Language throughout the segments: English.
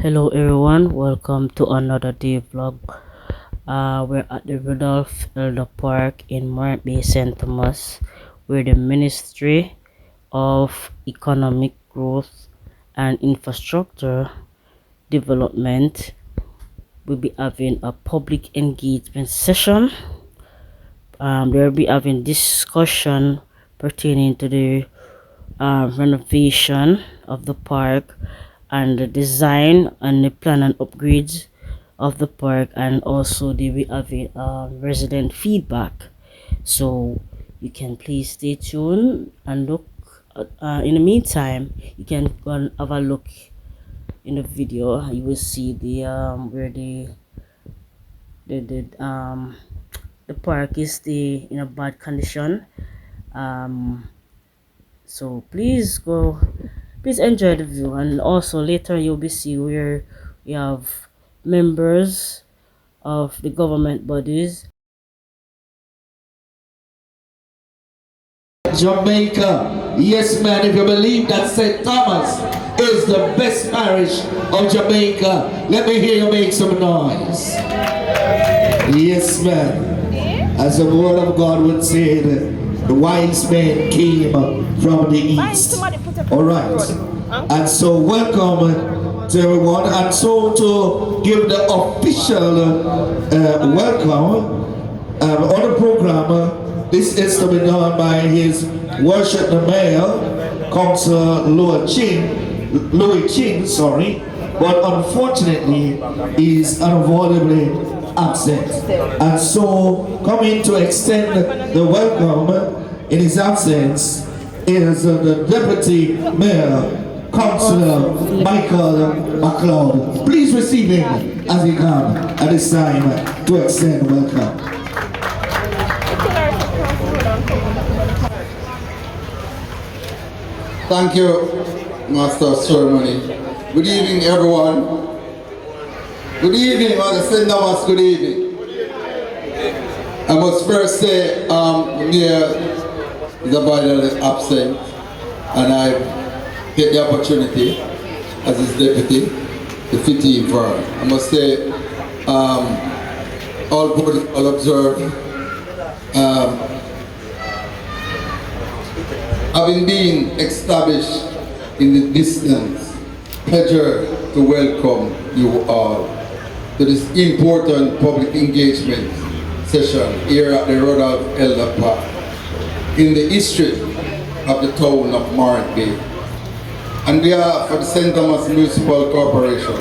Hello everyone, welcome to another day vlog. We're at the Rudolph Elder Park in Morant Bay, St. Thomas, where the Ministry of Economic Growth and Infrastructure Development will be having a public engagement session. They'll be having discussion pertaining to the renovation of the park and the design and the plan and upgrades of the park, and also they will have a resident feedback. So you can please stay tuned and look in the meantime you can go and have a look in the video. You will see the where the park is still in a bad condition. So please enjoy the view, and also later you'll be see where we have members of the government bodies. Jamaica. Yes, man, if you believe that St. Thomas is the best parish of Jamaica, let me hear you make some noise. Yes, man. As the word of God would say, the wise men came from the east. All right. And so welcome to everyone. And so to give the official welcome on the program, this is to be done by His Worship the Mayor, Councillor Louis Chin, sorry, but unfortunately is unavoidably absent. And so coming to extend the welcome in his absence is the Deputy Mayor, Councillor Michael MacLeod. Please receive him as he comes at this time to extend welcome. Thank you, Master of Ceremony. Good evening, everyone. Good evening, Mother St. Thomas, good evening. I must first say, the Mayor is abundantly absent, and I get the opportunity as his deputy to fit in for her. I must say, all protocol observed. Having been established in the distance, pleasure to welcome you all to this important public engagement session here at the Rudolph Elder Park in the history of the town of Morant Bay. On behalf of the St. Thomas Municipal Corporation,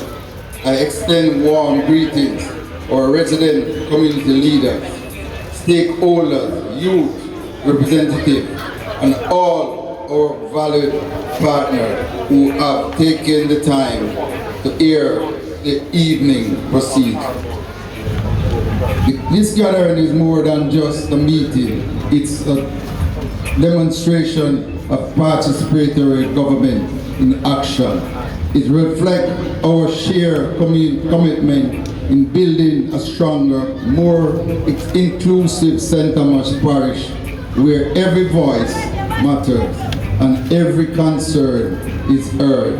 I extend warm greetings to our resident community leaders, stakeholders, youth representatives, and all our valued partners who have taken the time to hear the evening proceed. This gathering is more than just a meeting. It's a demonstration of participatory government in action. It reflects our shared commitment in building a stronger, more inclusive St. Thomas Parish, where every voice matters and every concern is heard.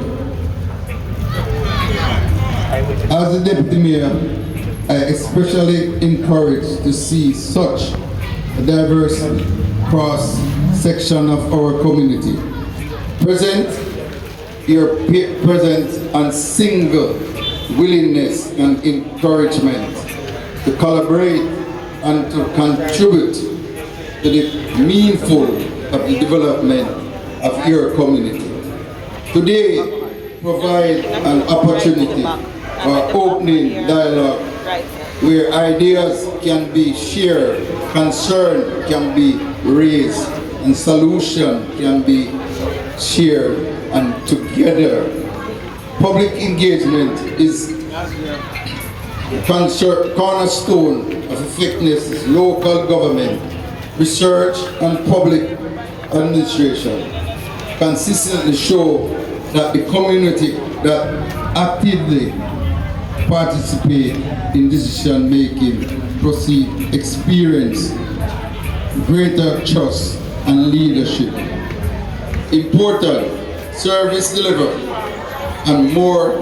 As the Deputy Mayor, I especially encouraged to see such a diverse cross-section of our community present and single willingness and encouragement to collaborate and to contribute to the meaningful of the development of your community. Today provide an opportunity for opening dialogue where ideas can be shared, concern can be raised, and solution can be shared, and together. Public engagement is cornerstone of effectiveness, local government, research, and public administration. Consistently show that the community that actively participate in decision making proceed experience greater trust and leadership. Important service delivered and more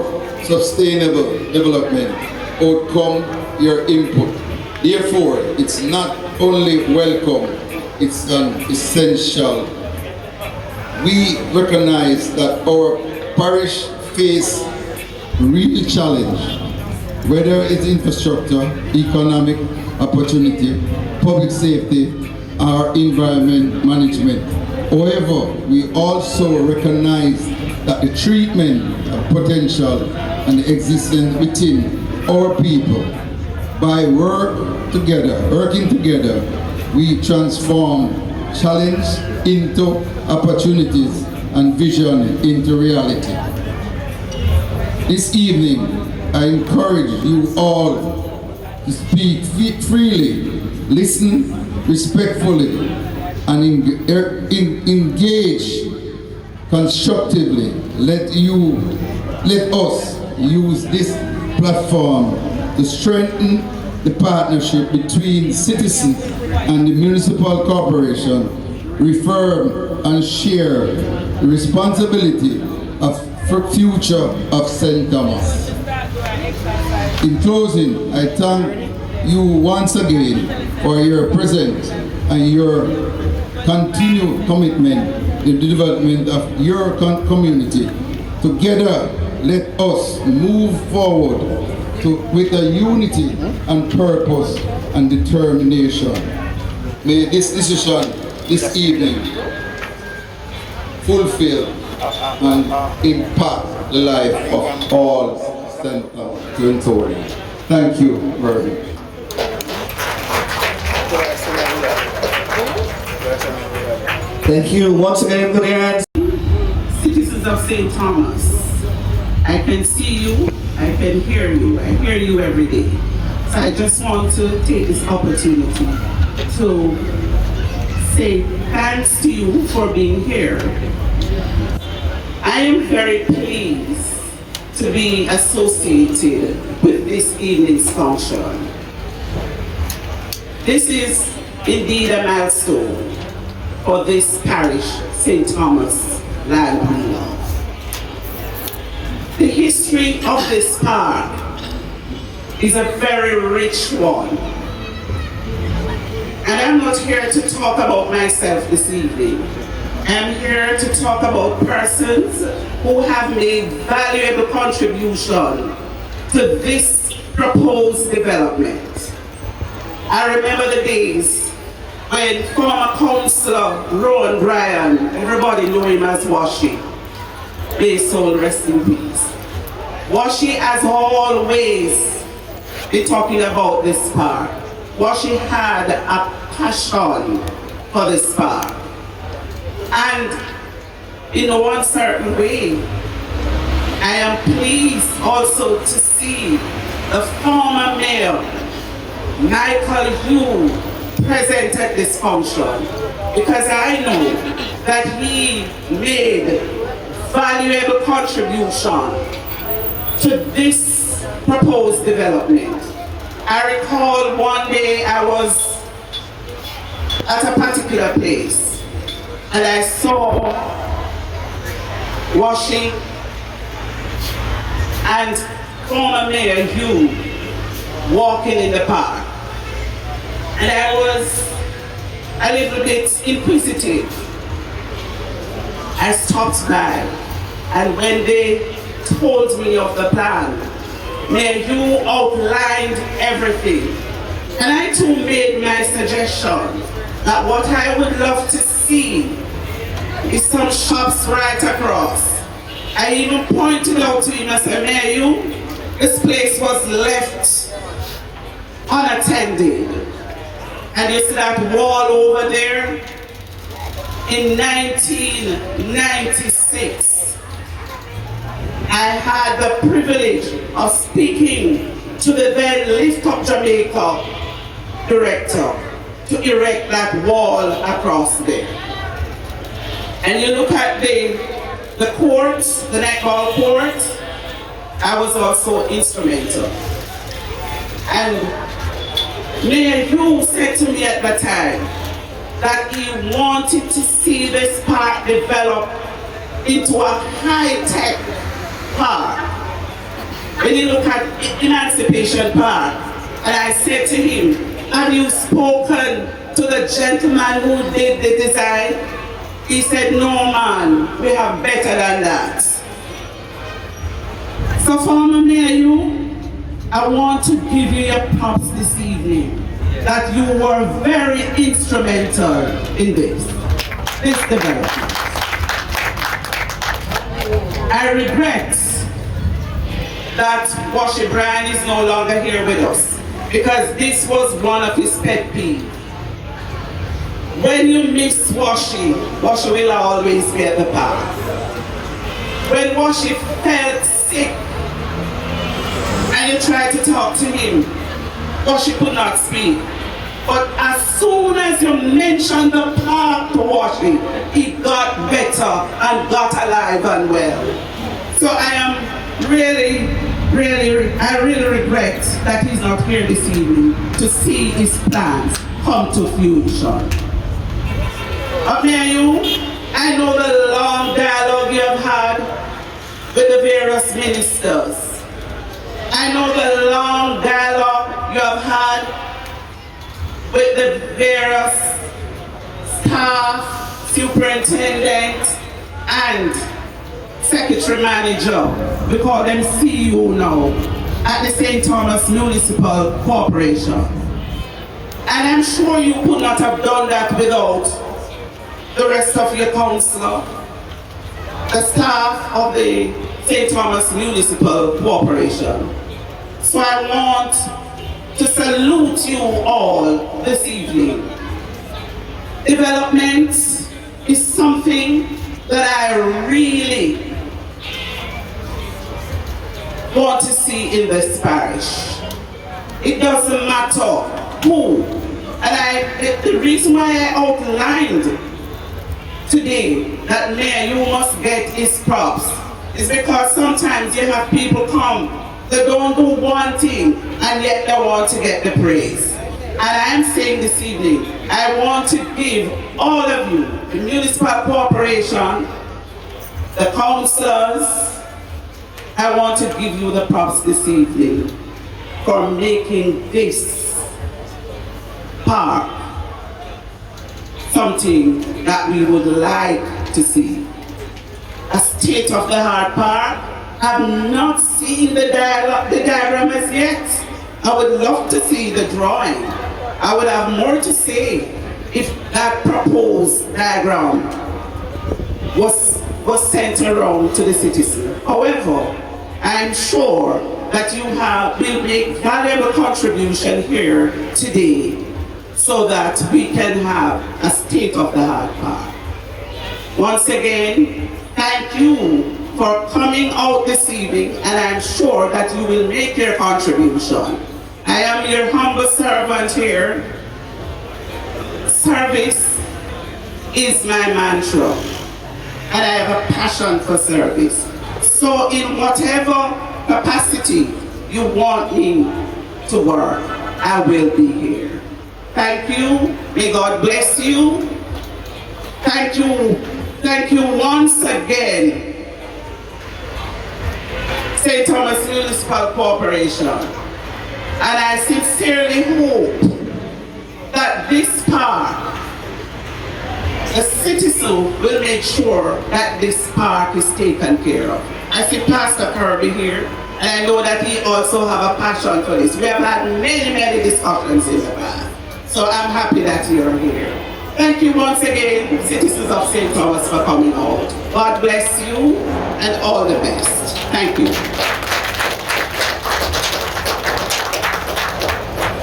sustainable development outcome your input. Therefore, it's not only welcome, it's an essential. We recognize that our parish face real challenge, whether it's infrastructure, economic opportunity, public safety, or environment management. However, we also recognize that the treatment of potential and the existence within our people, by working together, we transform challenge into opportunities and vision into reality. This evening, I encourage you all to speak us listen respectfully, and engage constructively. Let us use this platform to strengthen the partnership between citizens and the municipal corporation, reaffirm and share the responsibility of future of St. Thomas. In closing, I thank you once again for your presence and your continued commitment to the development of your community. Together, let us move forward with a unity and purpose and determination. May this decision this evening fulfill and impact the life of all St. Thomas. Thank you very much. Thank you once again for the hands. Citizens of St. Thomas, I can see you, I can hear you, I hear you every day. So I just want to take this opportunity to say thanks to you for being here. I am very pleased to be associated with this evening's function. This is indeed a milestone for this parish, St. Thomas Land we Love. The history of this park is a very rich one. And I'm not here to talk about myself this evening. I'm here to talk about persons who have made valuable contribution to this proposed development. I remember the days when former councillor Rowan Bryan, everybody know him as Washi, may his soul rest in peace. Washi has always been talking about this park. Washi had a passion for this park. And in one certain way, I am pleased also to see the former mayor, Michael Hugh, present at this function, because I know that he made valuable contribution to this proposed development. I recall one day I was at a particular place and I saw Washing and former Mayor Hugh walking in the park. And I was a little bit inquisitive. I stopped by, and when they told me of the plan, Mayor Hugh outlined everything. And I too made my suggestion that what I would love to see is some shops right across. I even pointed out to him, I said, Mayor Hugh, this place was left unattended. And you see that wall over there? In 1996, I had the privilege of speaking to the then Lift Up Jamaica director to erect that wall across there. And you look at the court, the netball court, I was also instrumental. And Mayor Hugh said to me at the time that he wanted to see this park develop into a high-tech park. when you look at Emancipation Park, and I said to him, have you spoken to the gentleman who did the design? He said, no man, we have better than that. So former mayor, I want to give you your props this evening, that you were very instrumental in this development. I regret that Washi Brian is no longer here with us, because this was one of his pet peeves. When you miss Washi, Washi will always be at the park. When Washi felt sick and you tried to talk to him, Washi could not speak. But as soon as you mentioned the park to Washi, he got better and got alive and well. So I really regret that he's not here this evening to see his plans come to fruition. But Mayor, I know the long dialogue you have had with the various ministers. I know the long dialogue you have had with the various staff, superintendent, and secretary manager. We call them CEO now, at the St. Thomas Municipal Corporation. And I'm sure you could not have done that without the rest of your council, the staff of the St. Thomas Municipal Corporation. So I want to salute you all this evening. Development is something that I really want to see in this parish. It doesn't matter who. And the reason why I outlined today that Mayor, you must get his props, is because sometimes you have people come, they don't do one thing and yet they want to get the praise. And I am saying this evening, I want to give all of you, the municipal corporation, the councillors, I want to give you the props this evening for making this park something that we would like to see. A state-of-the-art park. I've not seen the diagram as yet. I would love to see the drawing. I would have more to say if that proposed diagram was sent around to the citizen. However, I'm sure that you will make valuable contribution here today so that we can have a state-of-the-art park. Once again, thank you for coming out this evening, and I'm sure that you will make your contribution. I am your humble servant here. Service is my mantra, and I have a passion for service. So in whatever capacity you want me to work, I will be here. Thank you. May God bless you. Thank you. Thank you once again, St. Thomas Municipal Corporation. And I sincerely hope that this park, the citizen will make sure that this park is taken care of. I see Pastor Kirby here, and I know that he also have a passion for this. We have had many discussions in the past. So I'm happy that you're here. Thank you once again, citizens of St. Thomas, for coming out. God bless you and all the best. Thank you.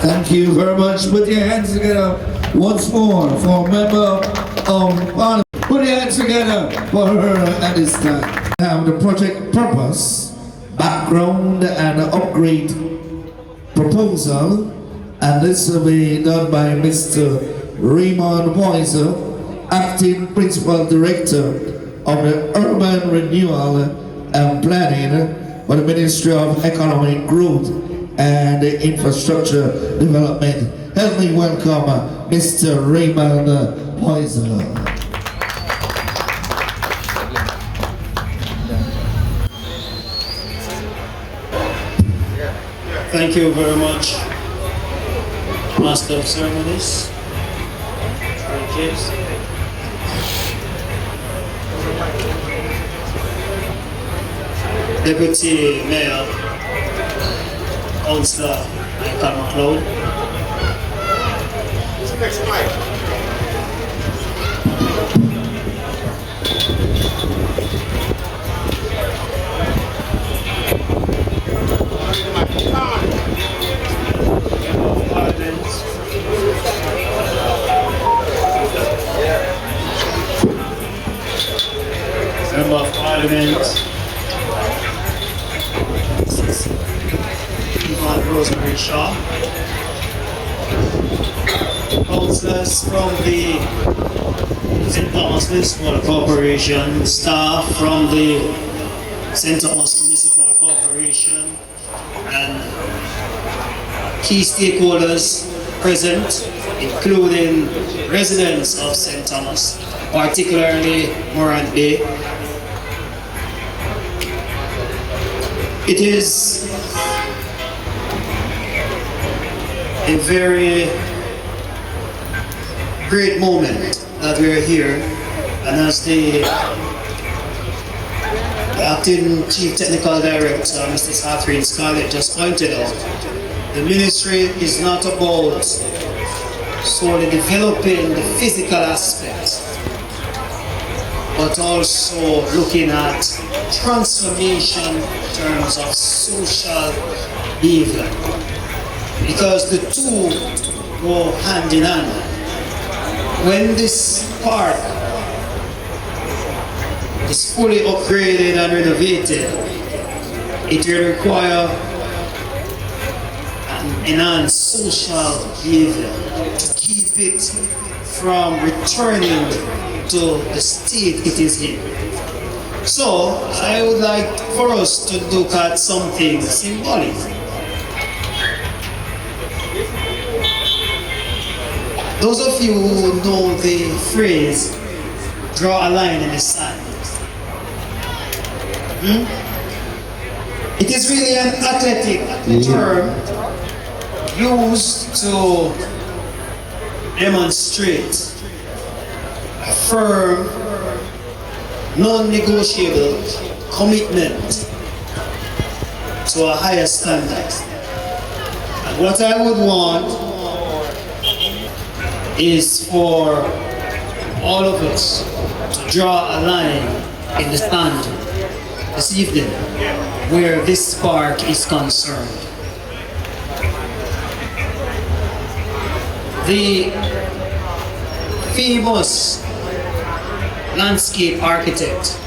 Thank you very much. Put your hands together once more for a member of Parliament. Put your hands together for her at this time. Have the project purpose, background, and upgrade proposal, and this will be done by Mr. Raymond Poyser, Acting Principal Director of the Urban Renewal and Planning for the Ministry of Economic Growth and Infrastructure Development. Help me welcome Mr. Raymond Poyser. Thank you very much, Master of Ceremonies. James. Deputy Mayor, Councillor Michael McLeod. Member of Parliament, Yvonne Rosemary Shaw. Councillors from the St. Thomas Municipal Corporation, staff from the St. Thomas Municipal Corporation, and key stakeholders present, including residents of St. Thomas, particularly Morant Bay. It is a very great moment that we are here, and as the Acting Chief Technical Director, Mrs. Catherine Scarlett, just pointed out, the ministry is not about solely developing the physical aspects, but also looking at transformation in terms of social behavior, because the two go hand in hand. When this park is fully upgraded and renovated, it will require an enhanced social behavior to keep it from returning to the state it is in. So, I would like for us to look at something symbolic. Those of you who know the phrase, draw a line in the sand. It is really an athletic term used to demonstrate a firm, non-negotiable commitment to a higher standard. And what I would want is for all of us to draw a line in the sand this evening where this park is concerned. The famous landscape architect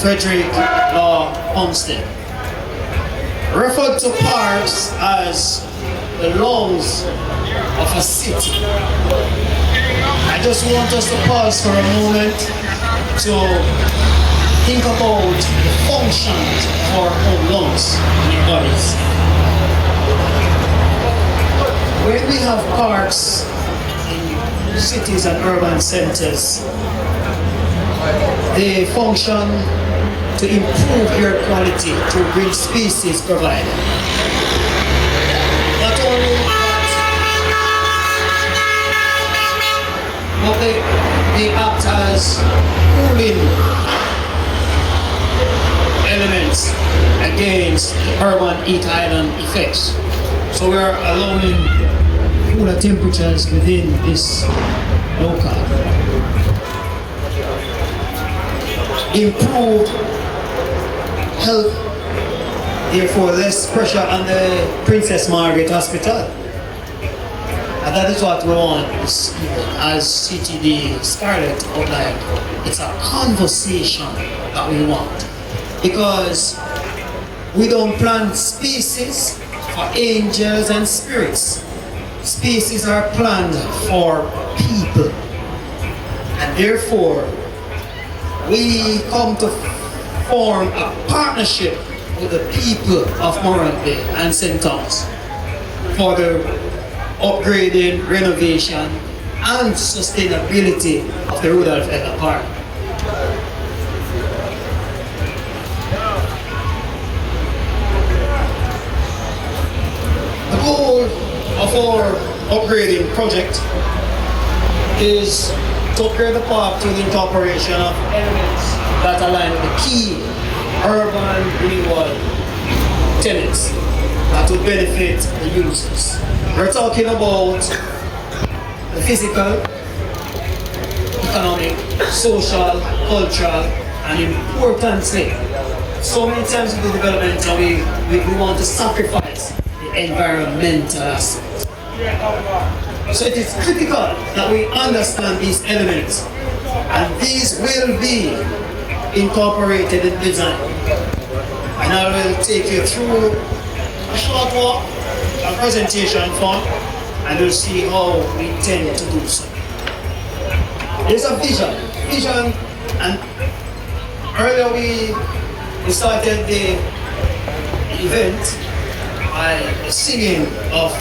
Frederick Law Olmsted referred to parks as the lungs of a city. I just want us to pause for a moment to think about the functions of our own lungs in our bodies. When we have parks in cities and urban centers, they function to improve air quality through green spaces provided. Not only that, but they act as cooling elements against urban heat island effects. So we are allowing cooler temperatures within this local. Improved health, therefore less pressure on the Princess Margaret Hospital. And that is what we want this evening, as CTD Scarlett outlined. It's a conversation that we want. Because we don't plant spaces for angels and spirits. Spaces are planned for people. And therefore, we come to form a partnership with the people of Morant Bay and St. Thomas for the upgrading, renovation, and sustainability of the Rudolph Park. of our upgrading project is to upgrade the park through the incorporation of elements that align with the key urban renewal tenets that will benefit the users. We're talking about the physical, economic, social, cultural, and importantly, so many times in the development we want to sacrifice the environmental aspect. So it is critical that we understand these elements, and these will be incorporated in design. And I will take you through a short walk, a presentation form, and you'll see how we intend to do so. There's a vision, and earlier we started the event by the singing of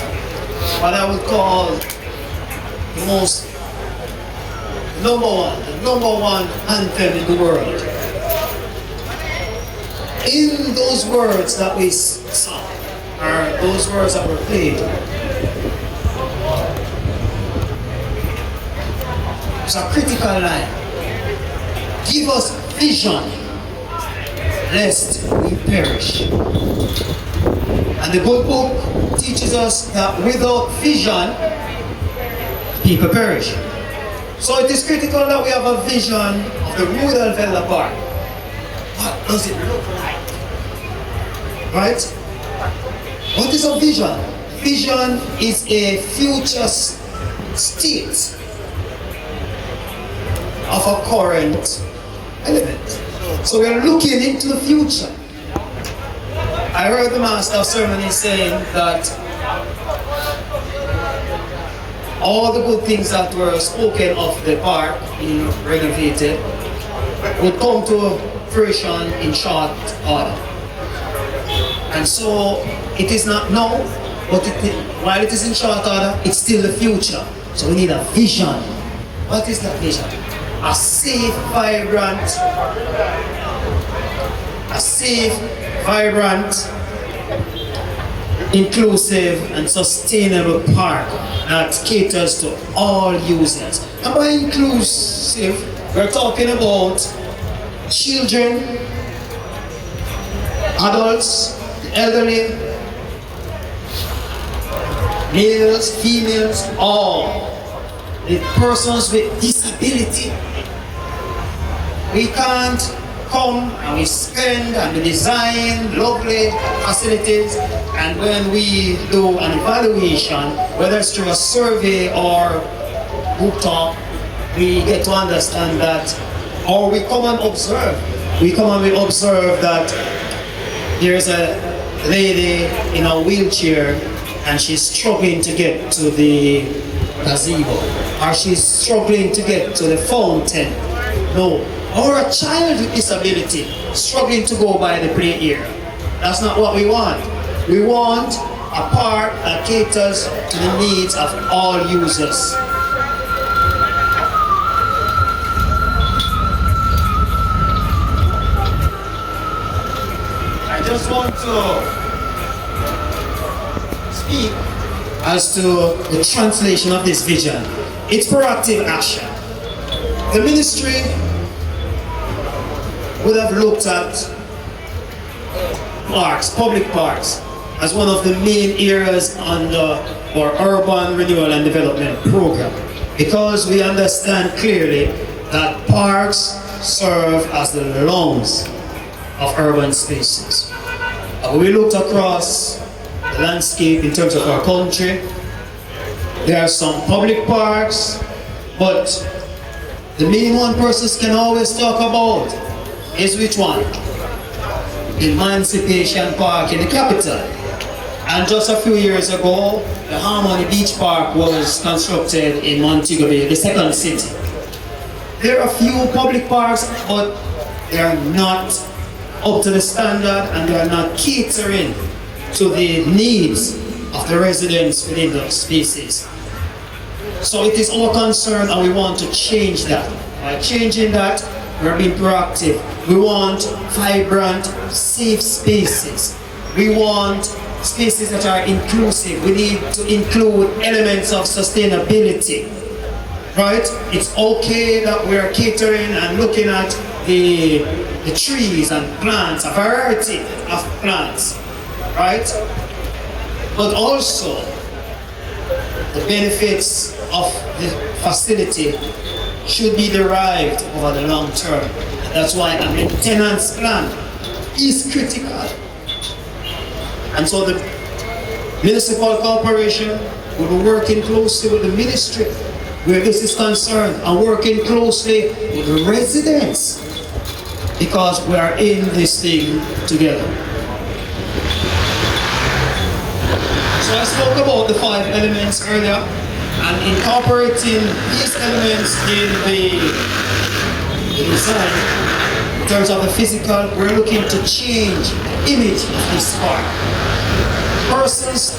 what I would call the most the number one anthem in the world. In those words that we sang, or those words that were played, it's a critical line. Give us vision, lest we perish. And the good book teaches us that without vision, people perish. So it is critical that we have a vision of the Rudolph Park. What does it look like? Right? What is a vision? Vision is a future state of a current element. So we are looking into the future. I heard the master of ceremony saying that all the good things that were spoken of the park being renovated would come to fruition in short order. And so it is not now, but while it is in short order, it's still the future. So we need a vision. What is that vision? A safe, vibrant, inclusive and sustainable park that caters to all users. And by inclusive, we're talking about children, adults, elderly, males, females, all the persons with disability. We can't come and we spend and we design lovely facilities, and when we do an evaluation, whether it's through a survey or group talk, we get to understand that, or we come and observe. We come and we observe that there's a lady in a wheelchair and she's struggling to get to the gazebo, or she's struggling to get to the fountain. No. Or a child with disability struggling to go by the play area. That's not what we want. We want a park that caters to the needs of all users. I just want to speak as to the translation of this vision. It's proactive action. The ministry would have looked at parks, public parks, as one of the main areas under our urban renewal and development program, because we understand clearly that parks serve as the lungs of urban spaces. We looked across the landscape in terms of our country. There are some public parks, but the main one persons can always talk about is which one? Emancipation Park in the capital. And just a few years ago, the Harmony Beach Park was constructed in Montego Bay, the second city. There are a few public parks, but they are not up to the standard and they are not catering to the needs of the residents within those spaces. So it is our concern and we want to change that. By changing that, we're being proactive. We want vibrant, safe spaces. We want spaces that are inclusive. We need to include elements of sustainability, right? It's okay that we are catering and looking at the trees and plants, a variety of plants, right? But also the benefits of the facility should be derived over the long term. That's why a maintenance plan is critical. And so the municipal corporation will be working closely with the ministry where this is concerned and working closely with the residents because we are in this thing together. So I spoke about the 5 elements earlier and incorporating these elements in the design. In terms of the physical, we're looking to change the image of this park. Persons,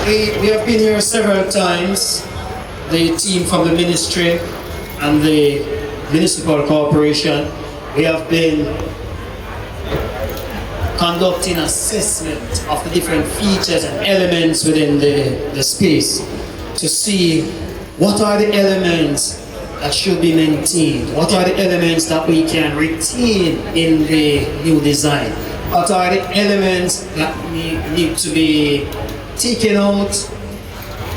we have been here several times, the team from the ministry and the municipal corporation. We have been conducting assessment of the different features and elements within the space to see what are the elements that should be maintained, what are the elements that we can retain in the new design, what are the elements that need to be taken out,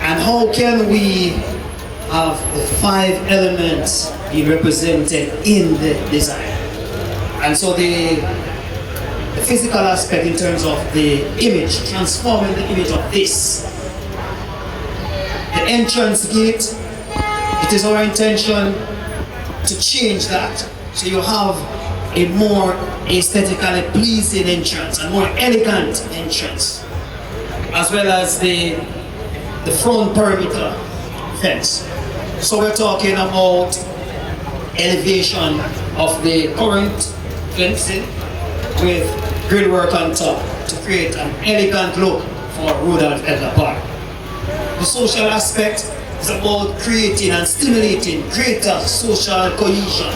and how can we have the 5 elements be represented in the design. And so the physical aspect in terms of the image, transforming the image of this. The entrance gate, it is our intention to change that so you have a more aesthetically pleasing entrance, a more elegant entrance, as well as the front perimeter fence. So we're talking about elevation of the current fencing with grillwork on top to create an elegant look for Rudolph Park. The social aspect is about creating and stimulating greater social cohesion.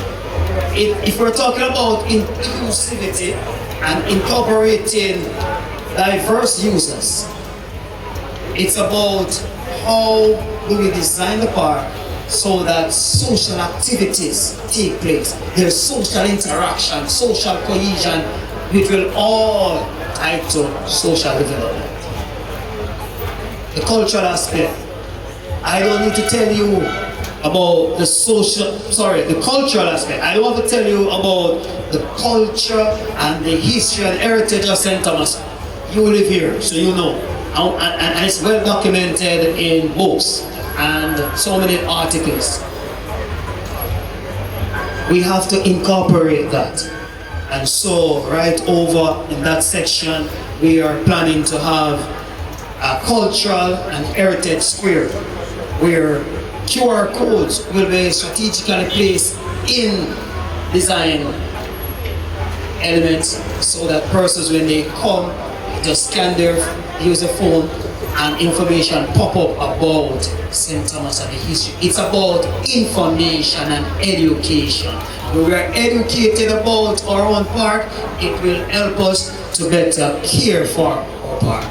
If we're talking about inclusivity and incorporating diverse users, it's about how do we design the park so that social activities take place. There's social interaction, social cohesion, which will all tie to social development. The cultural aspect, I don't need to tell you about the cultural aspect. I don't want to tell you about the culture and the history and heritage of St. Thomas. You live here, so you know. And it's well documented in books and so many articles. We have to incorporate that. And so right over in that section, we are planning to have a cultural and heritage square where QR codes will be strategically placed in design elements so that persons, when they come, just scan their user phone and information pop up about St. Thomas and the history. It's about information and education. When we are educated about our own park, it will help us to better care for our park.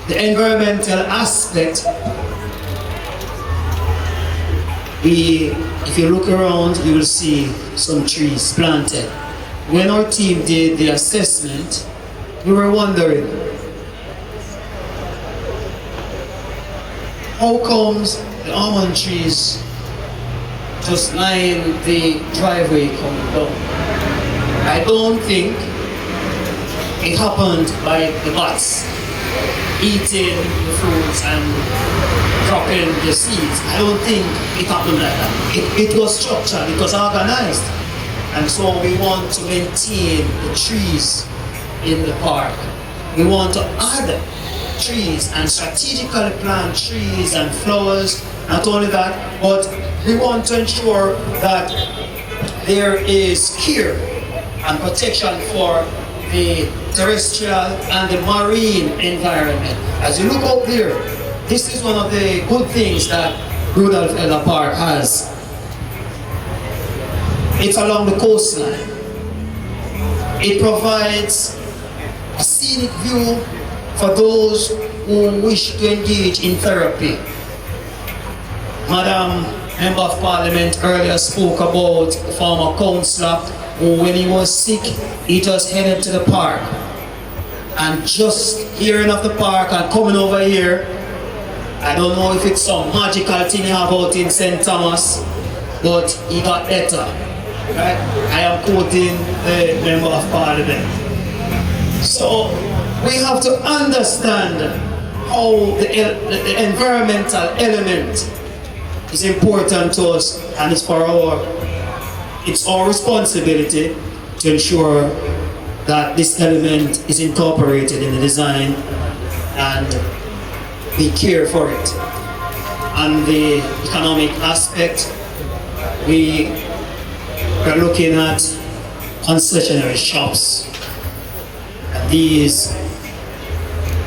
The environmental aspect, if you look around, you will see some trees planted. When our team did the assessment, we were wondering, how comes the almond trees just line the driveway coming down? I don't think it happened by the bats eating the fruits and dropping the seeds. I don't think it happened like that. It was structured, it was organized. And so we want to maintain the trees in the park. We want to add trees and strategically plant trees and flowers. Not only that, but we want to ensure that there is care and protection for the terrestrial and the marine environment. As you look up there, this is one of the good things that Rudolph Park has. It's along the coastline. It provides a scenic view for those who wish to engage in therapy. Madam Member of Parliament earlier spoke about the former councillor who, when he was sick, he just headed to the park. And just hearing of the park and coming over here, I don't know if it's some magical thing you have out in St. Thomas, but he got better. Right? I am quoting the Member of Parliament. So we have to understand how the environmental element is important to us, and it's our responsibility to ensure that this element is incorporated in the design and we care for it. On the economic aspect, we are looking at concessionary shops. And these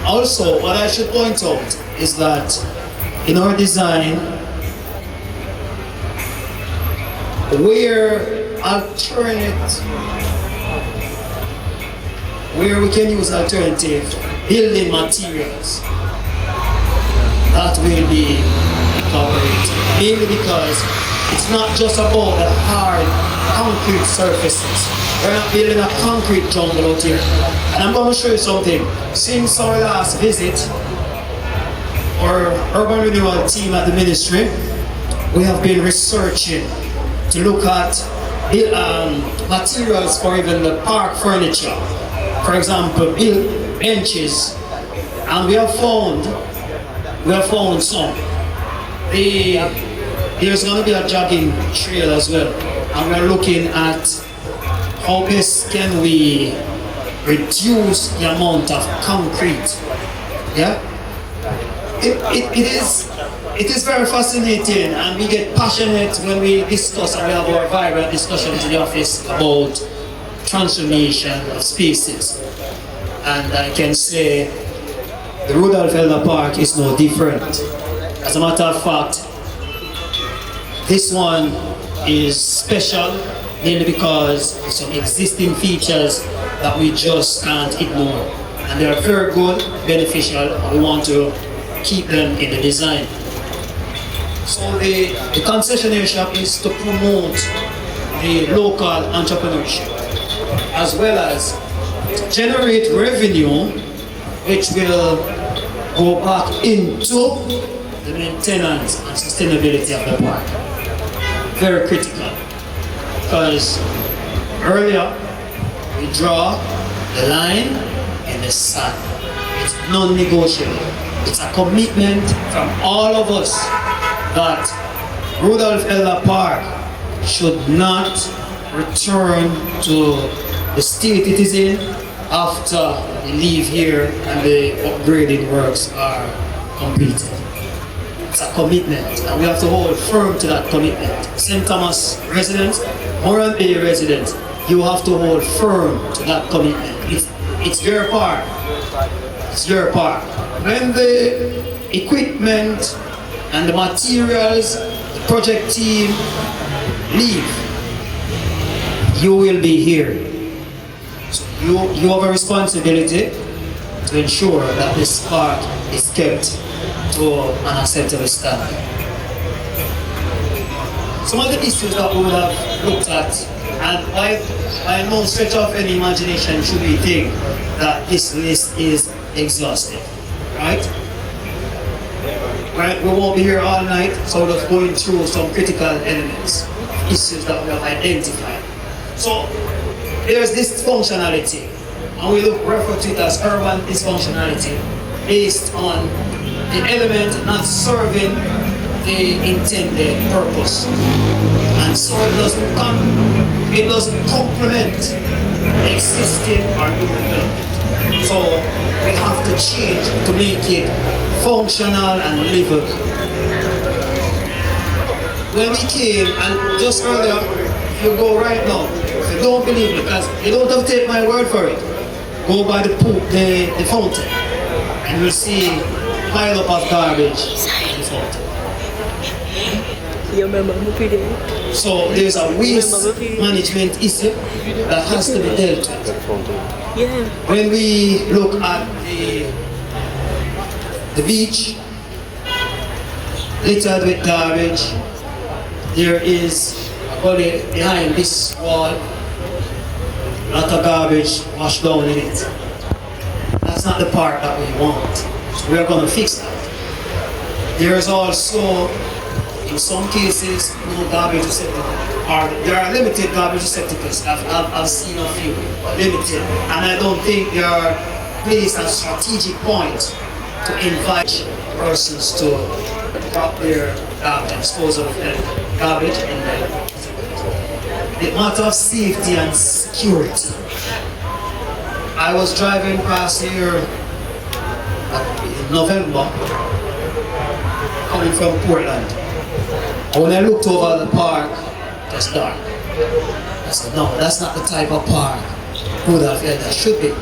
also, what I should point out is that in our design, where we can use alternative building materials, that will be incorporated. Mainly because it's not just about the hard concrete surfaces. We're not building a concrete jungle out here. And I'm going to show you something. Since our last visit, our urban renewal team at the ministry, we have been researching to look at materials for even the park furniture. For example, benches, and we have found some. There's going to be a jogging trail as well, and we're looking at how best can we reduce the amount of concrete. Yeah, it is very fascinating, and we get passionate when we discuss, and we have our vibrant discussions in the office about transformation of spaces. And I can say the Rudolph Elder Park is no different. As a matter of fact, this one is special mainly because of some existing features that we just can't ignore. And they are very good, beneficial, and we want to keep them in the design. So the concessionary shop is to promote the local entrepreneurship, as well as generate revenue which will go back into the maintenance and sustainability of the park. Very critical, because earlier we draw the line in the sand. It's non-negotiable. It's a commitment from all of us that Rudolph Elder Park should not return to the state it is in after we leave here and the upgrading works are completed. It's a commitment, and we have to hold firm to that commitment. St. Thomas residents, Moran Bay residents, you have to hold firm to that commitment. It's your park. It's your park. When the equipment and the materials, the project team leave, you will be here. So you have a responsibility to ensure that this park is kept to an acceptable standard. Some of the issues that we would have looked at, and by no stretch of any imagination should we think that this list is exhaustive, right? Right, we won't be here all night, so we're just going through some critical elements, issues that we have identified. So there's this functionality, and we refer to it as urban dysfunctionality, based on the element not serving the intended purpose, and so it doesn't complement existing or new development. So we have to change to make it functional and livable. When we came, and just earlier, if you go right now, if you don't believe me, because you don't have to take my word for it, go by the fountain, and you'll see a pile up of garbage in the fountain. You remember me there? So there's a waste management issue that has to be dealt with. Yeah. When we look at the beach, littered with garbage, there is a gully behind this wall, a lot of garbage washed down in it. That's not the part that we want. So we are going to fix that. There is also, in some cases, no garbage receptacles. There are limited garbage receptacles. I've seen a few, limited. And I don't think they are placed at a strategic point to invite persons to drop their garbage, dispose of garbage in there. The matter of safety and security. I was driving past here in November, coming from Portland. And when I looked over the park, it was dark. I said, no, that's not the type of park Rudolph that should be.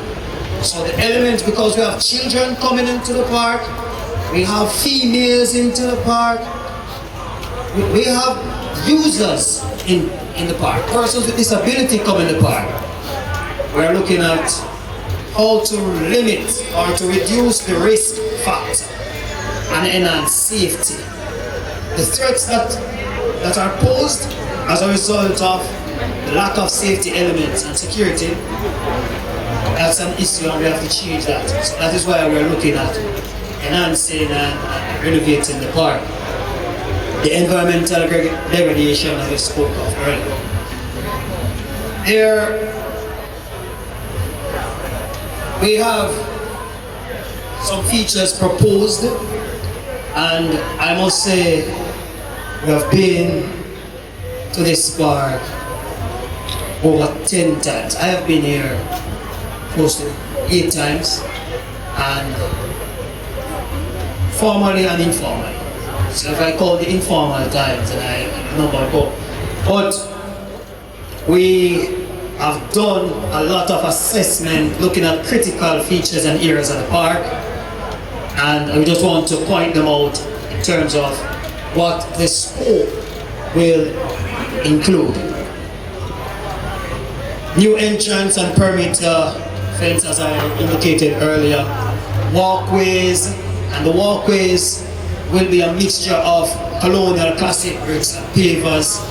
So the elements, because we have children coming into the park, we have females into the park, we have users in the park, persons with disability come in the park. We're looking at how to limit or to reduce the risk factor and enhance safety. The threats that are posed as a result of the lack of safety elements and security, that's an issue and we have to change that. So that is why we're looking at enhancing and renovating the park. The environmental degradation that we spoke of earlier. There we have some features proposed, and I must say we have been to this park over 10 times. I have been here close to 8 times, and formally and informally. So if I call the informal times, and I know about go. But we have done a lot of assessment looking at critical features and areas of the park, and we just want to point them out in terms of what the scope will include. New entrance and perimeter fence, as I indicated earlier, walkways, and the walkways will be a mixture of colonial classic bricks and pavers.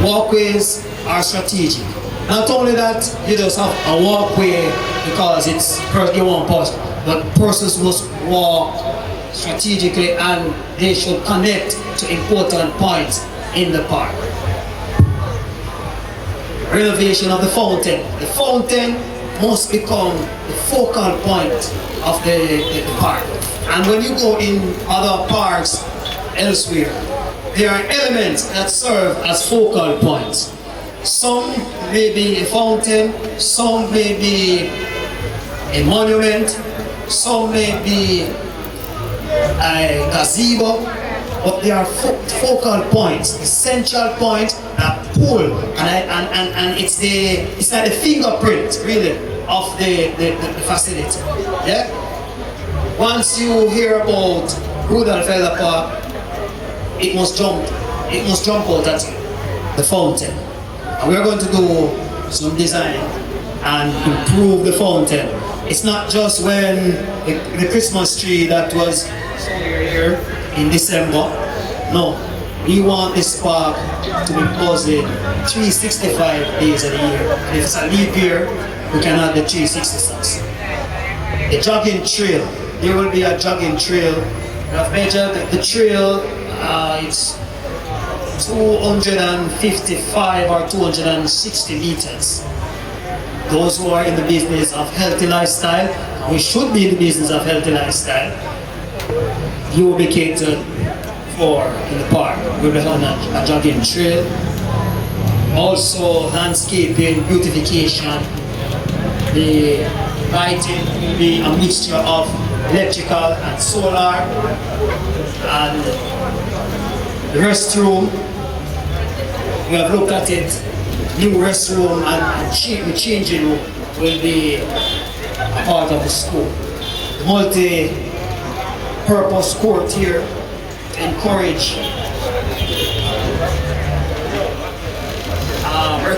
Walkways are strategic. Not only that, you just have a walkway because it's you want person, but persons must walk strategically and they should connect to important points in the park. Renovation of the fountain. The fountain must become the focal point of the park. And when you go in other parks elsewhere, there are elements that serve as focal points. Some may be a fountain, some may be a monument, some may be a gazebo, but they are focal points, essential points that pull, and it's like the fingerprint, really, of the facility. Yeah? Once you hear about Rudolph Park, it must jump out at you, the fountain. And we're going to do some design and improve the fountain. It's not just when the Christmas tree that was here in December. No, we want this park to be buzzing 365 days of the year. And if it's a leap year, we can add the 366. The jogging trail. There will be a jogging trail. We have measured the trail. It's 255 or 260 meters. Those who are in the business of healthy lifestyle, we should be in the business of healthy lifestyle, you will be catered for in the park. We'll be on a jogging trail. Also landscaping, beautification. The lighting will be a mixture of electrical and solar, and the restroom, we have looked at it. New restroom and changing room will be a part of the school. The multi-purpose court here to encourage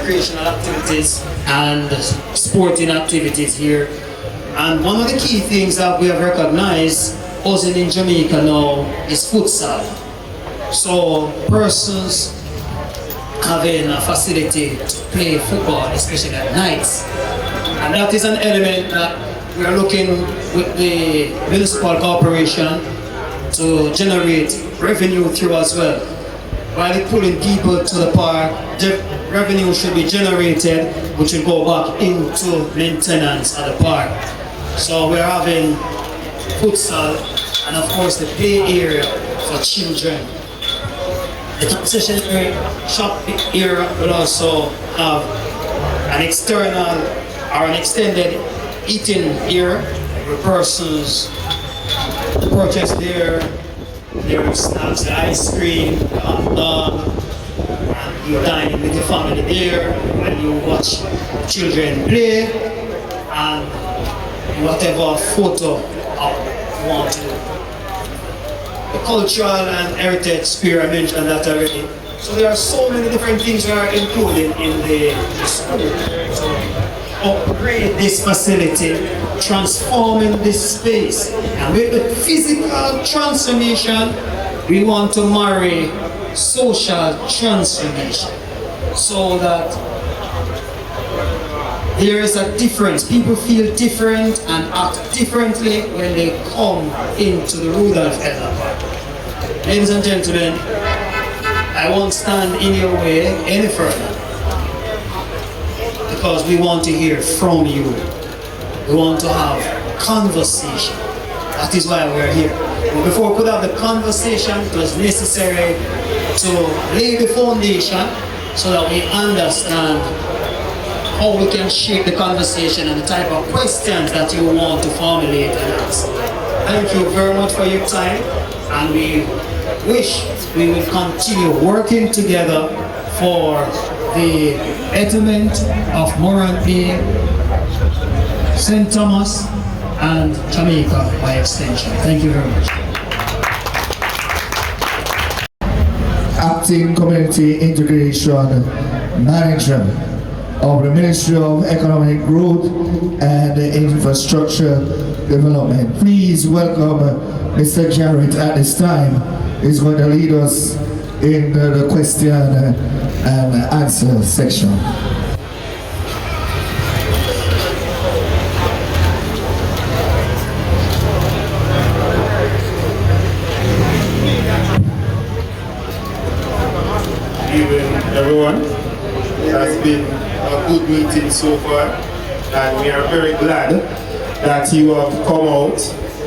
recreational activities and sporting activities here. And one of the key things that we have recognized also in Jamaica now is futsal. So persons having a facility to play football, especially at nights. And that is an element that we are looking with the municipal corporation to generate revenue through as well. While pulling people to the park, the revenue should be generated, which will go back into maintenance at the park. So we're having futsal and of course the play area for children. The concession shop area will also have an external or an extended eating area where persons purchase their snacks, the ice cream, the hot dog, and you dine with your family there, and you watch children play, and whatever photo you want to do. The cultural and heritage sphere, I mentioned that already. So there are so many different things that are included in the school. So upgrade this facility, transforming this space. And with the physical transformation, we want to marry social transformation so that there is a difference. People feel different and act differently when they come into the Rudolph Elder Park. Ladies and gentlemen, I won't stand in your way any further because we want to hear from you. We want to have conversation. That is why we're here. But before we could have the conversation, it was necessary to lay the foundation so that we understand how we can shape the conversation and the type of questions that you want to formulate and ask. Thank you very much for your time, and we wish we will continue working together for the betterment of Morant Bay, St. Thomas, and Jamaica by extension. Thank you very much. Acting Community Integration Manager of the Ministry of Economic Growth and Infrastructure Development. Please welcome Mr. Jarrett at this time. He's going to lead us in the question and answer section. Good evening, everyone. It has been a good meeting so far, and we are very glad that you have come out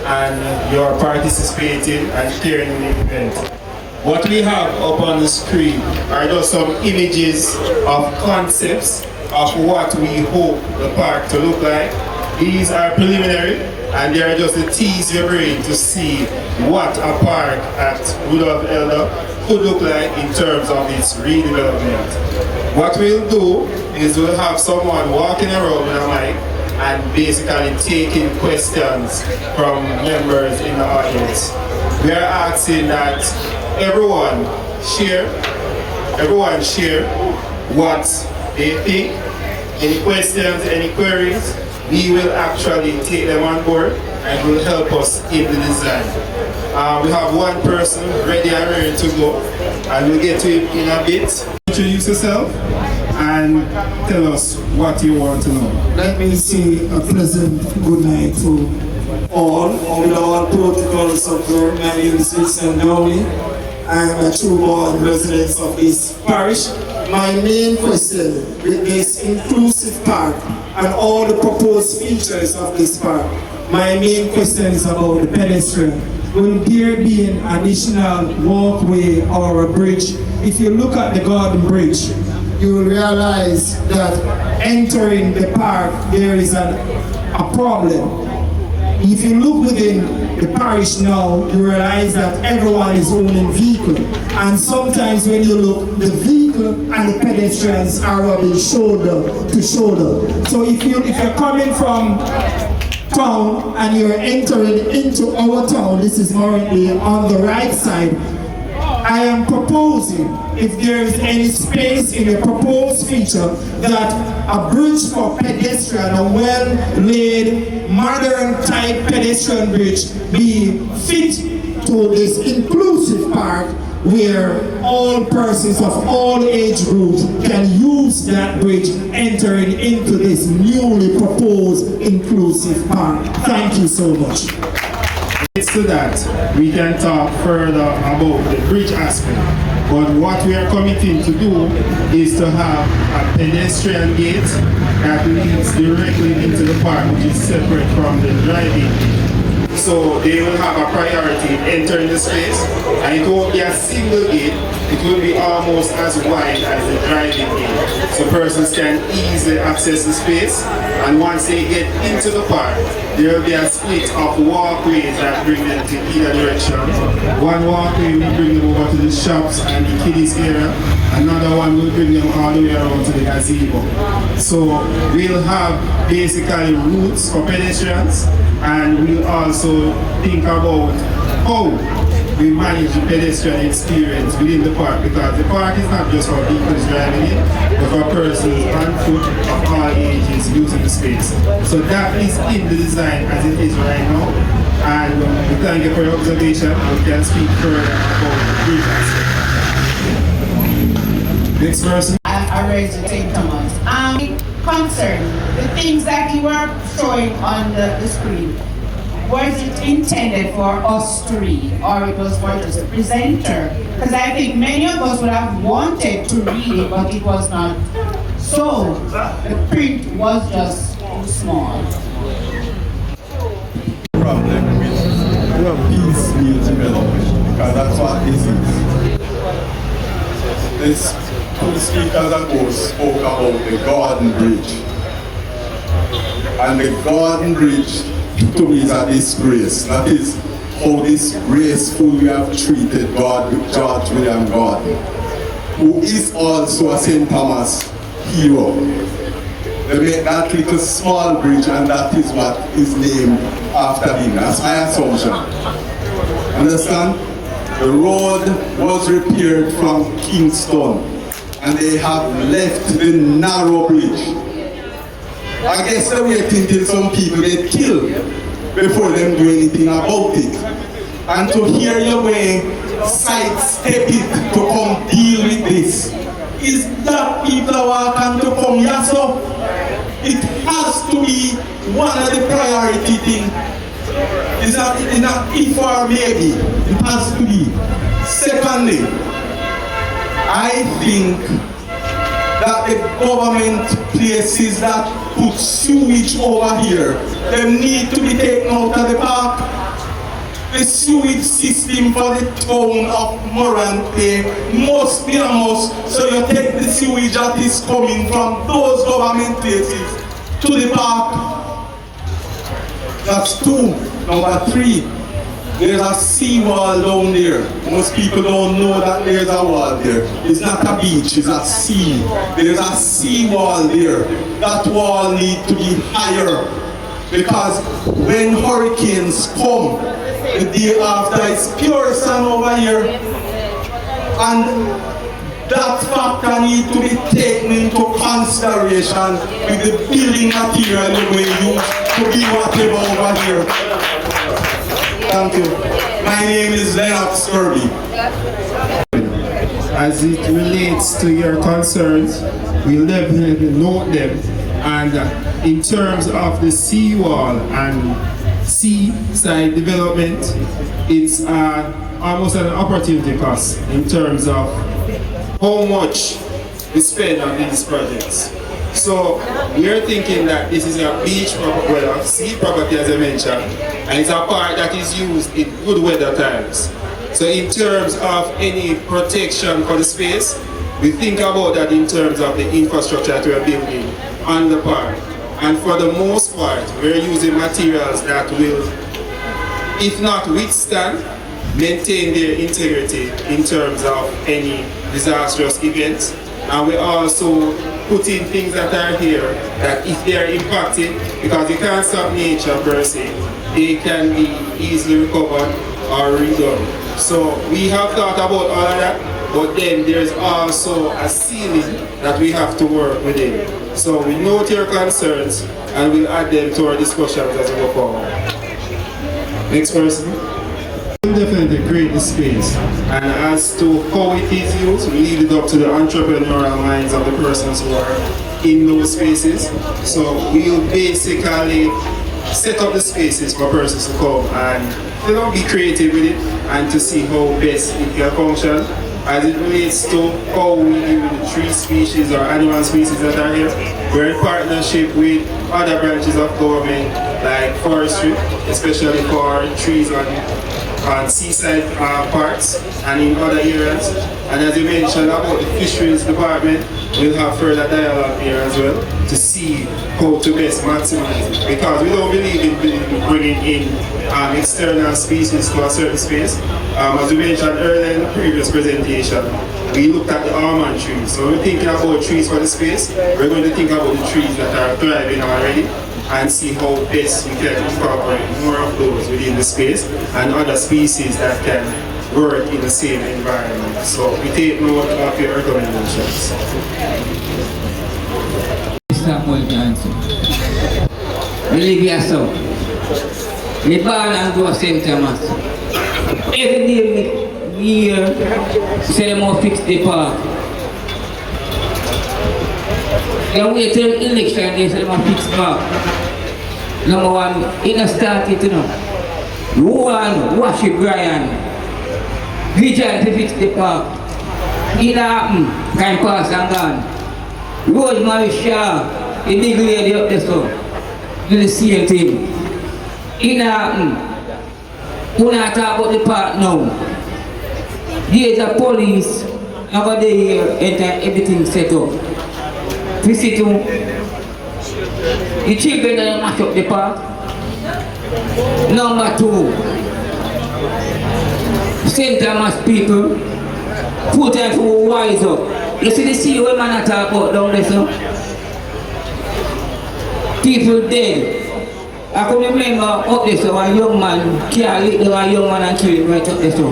and you are participating and sharing in the event. What we have up on the screen are just some images of concepts of what we hope the park to look like. These are preliminary, and they are just to tease your brain to see what a park at Rudolph Elder could look like in terms of its redevelopment. What we'll do is we'll have someone walking around with a mic and basically taking questions from members in the audience. We are asking that everyone share what they think, any questions, any queries. We will actually take them on board and will help us in the design. We have one person ready and ready to go, and we'll get to him in a bit. Introduce yourself and tell us what you want to know. Let me say a pleasant good night to all with all protocols observed. My name is Vincent Downey. I am a true-born resident of this parish. My main question with this inclusive park and all the proposed features of this park, my main question is about the pedestrian. Will there be an additional walkway or a bridge? If you look at the garden bridge, you will realize that entering the park there is a problem. If you look within the parish now, you realize that everyone is owning vehicle, and sometimes when you look, the vehicle and the pedestrians are rubbing shoulder to shoulder. So if you're coming from town and you're entering into our town, this is currently on the right side, I am proposing, if there is any space in the proposed feature, that a bridge for pedestrian, a well-laid, modern type pedestrian bridge be fit to this inclusive part where all persons of all age groups can use that bridge entering into this newly proposed inclusive park. Thank you so much. To that, we can talk further about the bridge aspect. But what we are committing to do is to have a pedestrian gate that leads directly into the park, which is separate from the driving. So they will have a priority entering the space, and it won't be a single gate, it will be almost as wide as the driving gate. So persons can easily access the space, and once they get into the park, there will be a split of walkways that bring them to either direction. One walkway will bring them over to the shops and the kiddies area, another one will bring them all the way around to the gazebo. So we'll have basically routes for pedestrians, and we'll also think about how we manage the pedestrian experience within the park, because the park is not just for vehicles driving in, but for persons on foot of all ages using the space. So that is in the design as it is right now, and we thank you for your observation, and we can speak further about the bridge aspect. Next person. I'm Reggie St. Thomas. Concern, the things that you were showing on the screen, was it intended for us to read, or it was for just the presenter? Because I think many of us would have wanted to read it, but it was not. So the print was just too small. Problem with piecemeal development, because that's what this is. This two speakers ago spoke about the Garden Bridge. And the Garden Bridge to me is a disgrace. That is how disgraceful we have treated George William Gordon, who is also a St. Thomas hero. They made that little small bridge, and that is what is named after him. That's my assumption. Understand? The road was repaired from Kingston, and they have left the narrow bridge. I guess they're waiting till some people get killed before them do anything about it. And to hear your way sidestep it to come deal with this, is that people are welcome to come here, so it has to be one of the priority things. It's not if or maybe, it has to be. Secondly, I think that the government places that put sewage over here, they need to be taken out of the park. The sewage system for the town of Morante must be a must, so you take the sewage that is coming from those government places to the park. That's two. Number three, there's a seawall down there. Most people don't know that there's a wall there. It's not a beach, it's a sea. There's a seawall there. That wall needs to be higher, because when hurricanes come, the day after it's pure sun over here, and that factor needs to be taken into consideration with the building material we use to be whatever over here. Thank you. My name is Leonard Skirby. As it relates to your concerns, we'll definitely note them. And in terms of the seawall and seaside development, it's almost an opportunity cost in terms of how much we spend on these projects. So we are thinking that this is a beach property, well, a sea property as I mentioned, and it's a park that is used in good weather times. So in terms of any protection for the space, we think about that in terms of the infrastructure that we are building on the park. And for the most part, we're using materials that will, if not withstand, maintain their integrity in terms of any disastrous events. And we also put in things that are here that if they are impacted, because you can't stop nature per se, they can be easily recovered or redone. So we have thought about all of that, but then there's also a ceiling that we have to work within. So we note your concerns and we'll add them to our discussions as we go forward. Next person. Definitely create the space, and as to how it is used, we leave it up to the entrepreneurial minds of the persons who are in those spaces. So we'll basically set up the spaces for persons to come and be creative with it and to see how best it can function. As it relates to how we deal with the tree species or animal species that are here, we're in partnership with other branches of government like forestry, especially for trees on seaside parks and in other areas. And as you mentioned about the fisheries department, we'll have further dialogue here as well to see how to best maximize it. Because we don't believe in bringing in external species to a certain space. As we mentioned earlier in the previous presentation, we looked at the almond trees. So when we're thinking about trees for the space, we're going to think about the trees that are thriving already and see how best we can incorporate more of those within the space and other species that can work in the same environment. So we take note of your recommendations. Olivia so. The barn and go St. Thomas. Every day we hear say they must fix the park. They wait till election they say they must fix park. Number one, it not started, you know. One, wash it, Brian. Vigilant to fix the park. It happen, time pass and gone. Rosemary Shaw, the big lady up there, so. Do the same thing. It happen. We not talk about the park now. There's a police over there, everything set up. We see to the children that mash up the park. Number two, St. Thomas people put time for wise up. You see the sea where man talk about down there, so? People dead. I can remember up there, so a young man carry a young man and kill him right up there, so.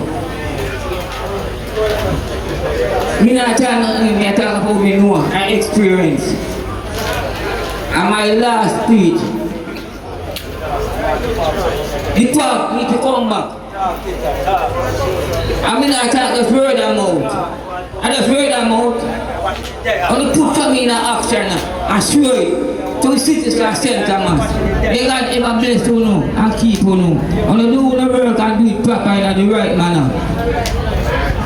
Me not talk nothing, me talk about me know, I experience. And my last speech, the park need to come back. I mean, I talk just word of mouth. I just word of mouth. And you put something in action and show it to the citizens of St. Thomas. They got ever bless you know and keep you know. And you do the work and do it proper in the right manner.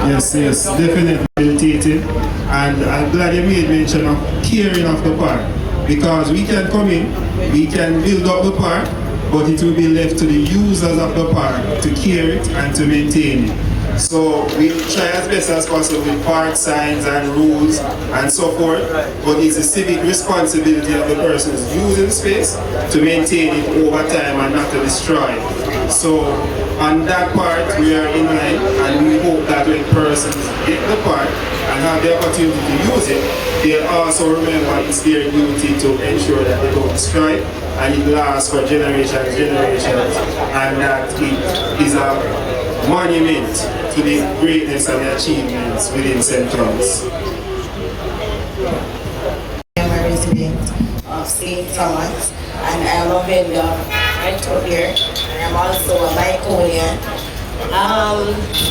Yes, definitely meditating. And I'm glad you made mention of caring of the park. Because we can come in, we can build up the park, but it will be left to the users of the park to care it and to maintain it. So we try as best as possible with park signs and rules and so forth, but it's a civic responsibility of the persons using the space to maintain it over time and not to destroy it. So on that part we are in line, and we hope that when persons get the park and have the opportunity to use it, they'll also remember it's their duty to ensure that they don't destroy it and it lasts for generations and that it is a monument to the greatness and the achievements within St. Thomas. I'm a resident of St. Thomas and I'm a vendor right up here. I'm also a Lyconian.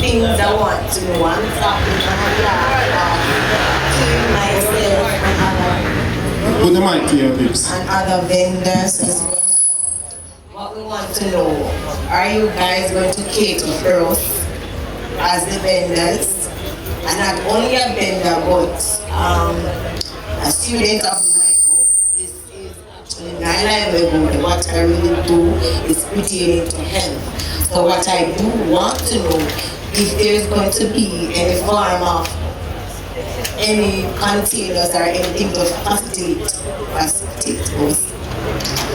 Things I want to know, I'm talking about Put the mic to your lips. and other vendors as well. What we want to know, are you guys going to cater for us as the vendors? And not only a vendor, but a student of Michael. This is actually my livelihood. What I really do is pertaining to health. So what I do want to know, if there's going to be any form of any containers or anything to facilitate us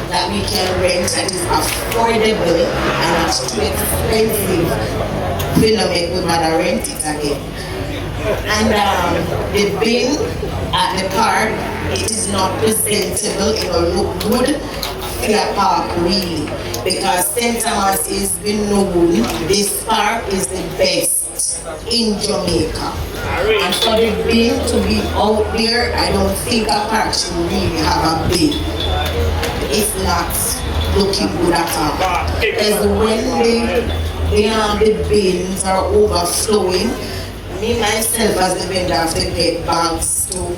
that we can rent that is affordable and not too expensive. Phenomenon would rather rent it again. And the bin at the park, it is not presentable, it will look good fair park really, because St. Thomas is been known, this park is the best in Jamaica. And for the bin to be out there, I don't think a park should really have a bin. It's not looking good at all. Because when the bins are overflowing, me myself as the vendor have to get bags to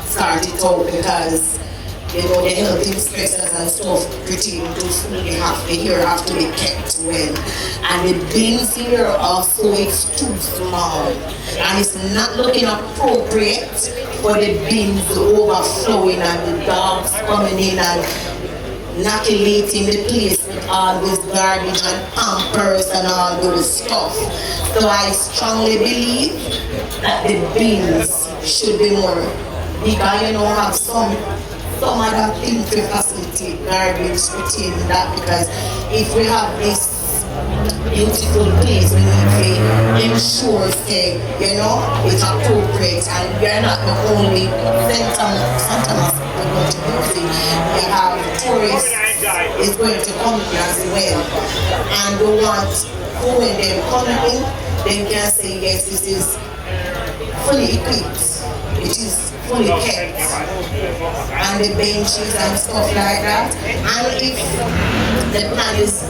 start it out, because you know the health inspectors and stuff pretty into food have to be kept well. And the bins here are so it's too small. And it's not looking appropriate for the bins overflowing and the dogs coming in and inoculating the place with all this garbage and pampers and all those stuff. So I strongly believe that the bins should be more bigger, you know, have some other things to facilitate garbage within that, because if we have this beautiful place, we need to ensure say, you know, it's appropriate, and we're not the only Santa we're going to use it. We have tourists is going to come here as well, and we want who when they come in, they can say yes, this is fully equipped, it is fully kept, and the benches and stuff like that. And if the plan is,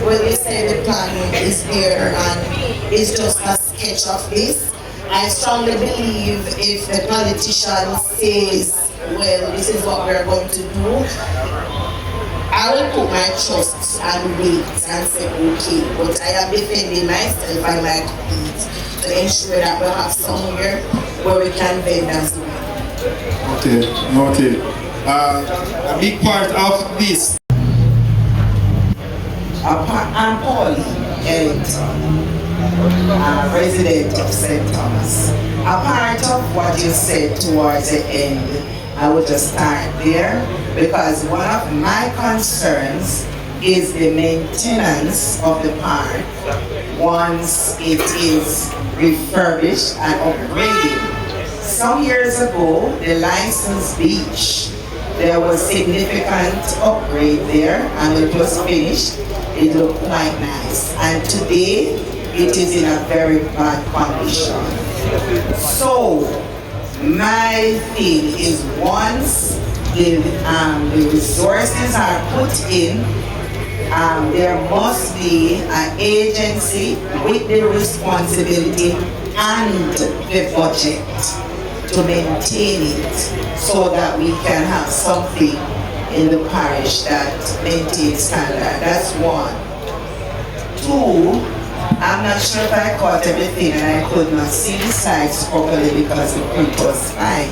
well, they say the plan is there and it's just a sketch of this, I strongly believe if the politician says, well, this is what we're going to do, I will put my trust and wait and say okay, but I am defending myself and my community to ensure that we have somewhere where we can vend as well. Okay, noted. A big part of this. I'm Paul Ellington, resident of St. Thomas. A part of what you said towards the end, I will just start there, because one of my concerns is the maintenance of the park once it is refurbished and upgraded. Some years ago, the licensed beach, there was significant upgrade there, and it was finished. It looked quite nice. And today, it is in a very bad condition. So, my thing is once the resources are put in, there must be an agency with the responsibility and the budget to maintain it, so that we can have something in the parish that maintains standard. That's one. Two, I'm not sure if I caught everything, and I could not see the sites properly because the print was fine.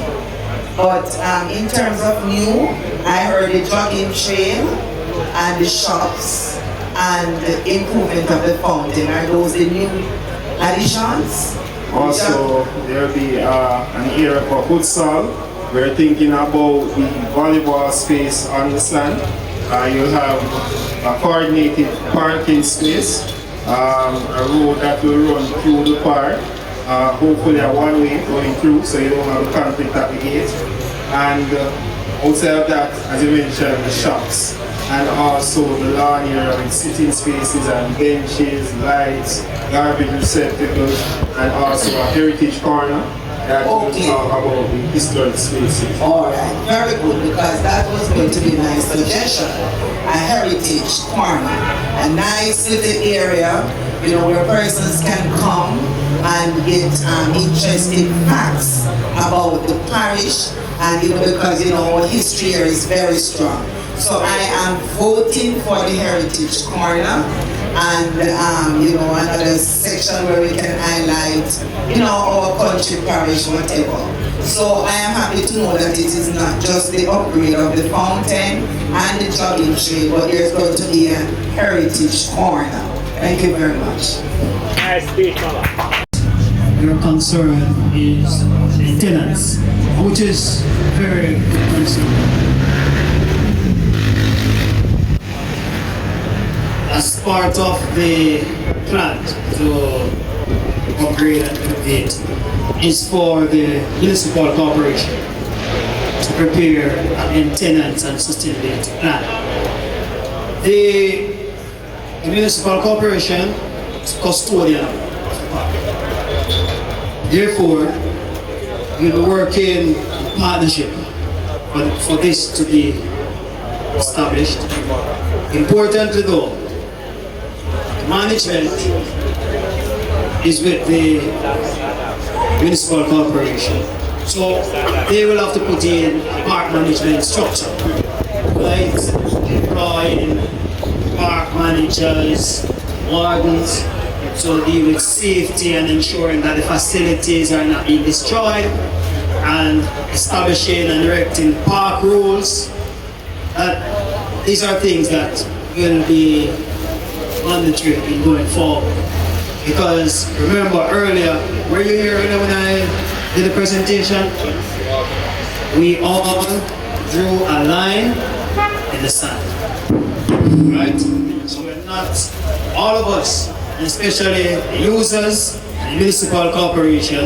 But in terms of new, I heard the jogging trail and the shops and the improvement of the fountain. Are those the new additions? Also, there will be an area for futsal. We're thinking about the volleyball space on the stand. You'll have a coordinated parking space, a road that will run through the park, hopefully a one-way going through, so you don't have a conflict at the gate. And outside of that, as you mentioned, the shops, and also the lawn area with sitting spaces and benches, lights, garbage receptacles, and also a heritage corner that will talk about the historic spaces. Alright, very good, because that was going to be my suggestion. A heritage corner, a nice little area, you know, where persons can come and get interesting facts about the parish, and you know, because you know our history here is very strong. So I am voting for the heritage corner, and you know, another section where we can highlight, you know, our country, parish, whatever. So I am happy to know that it is not just the upgrade of the fountain and the jogging trail, but there's going to be a heritage corner. Thank you very much. Your concern is maintenance, which is very concerned. As part of the plan to upgrade and innovate is for the municipal corporation to prepare a maintenance and sustainability plan. The municipal corporation is custodian of the park. Therefore, we'll be working in partnership for this to be established. Importantly though, management is with the municipal corporation. So they will have to put in park management structure, right? Employing park managers, wardens, so deal with safety and ensuring that the facilities are not being destroyed, and establishing and erecting park rules. These are things that will be mandatory in going forward. Because remember earlier, were you here earlier when I did the presentation? We all drew a line in the sand, right? So we're not, all of us, especially users and municipal corporation,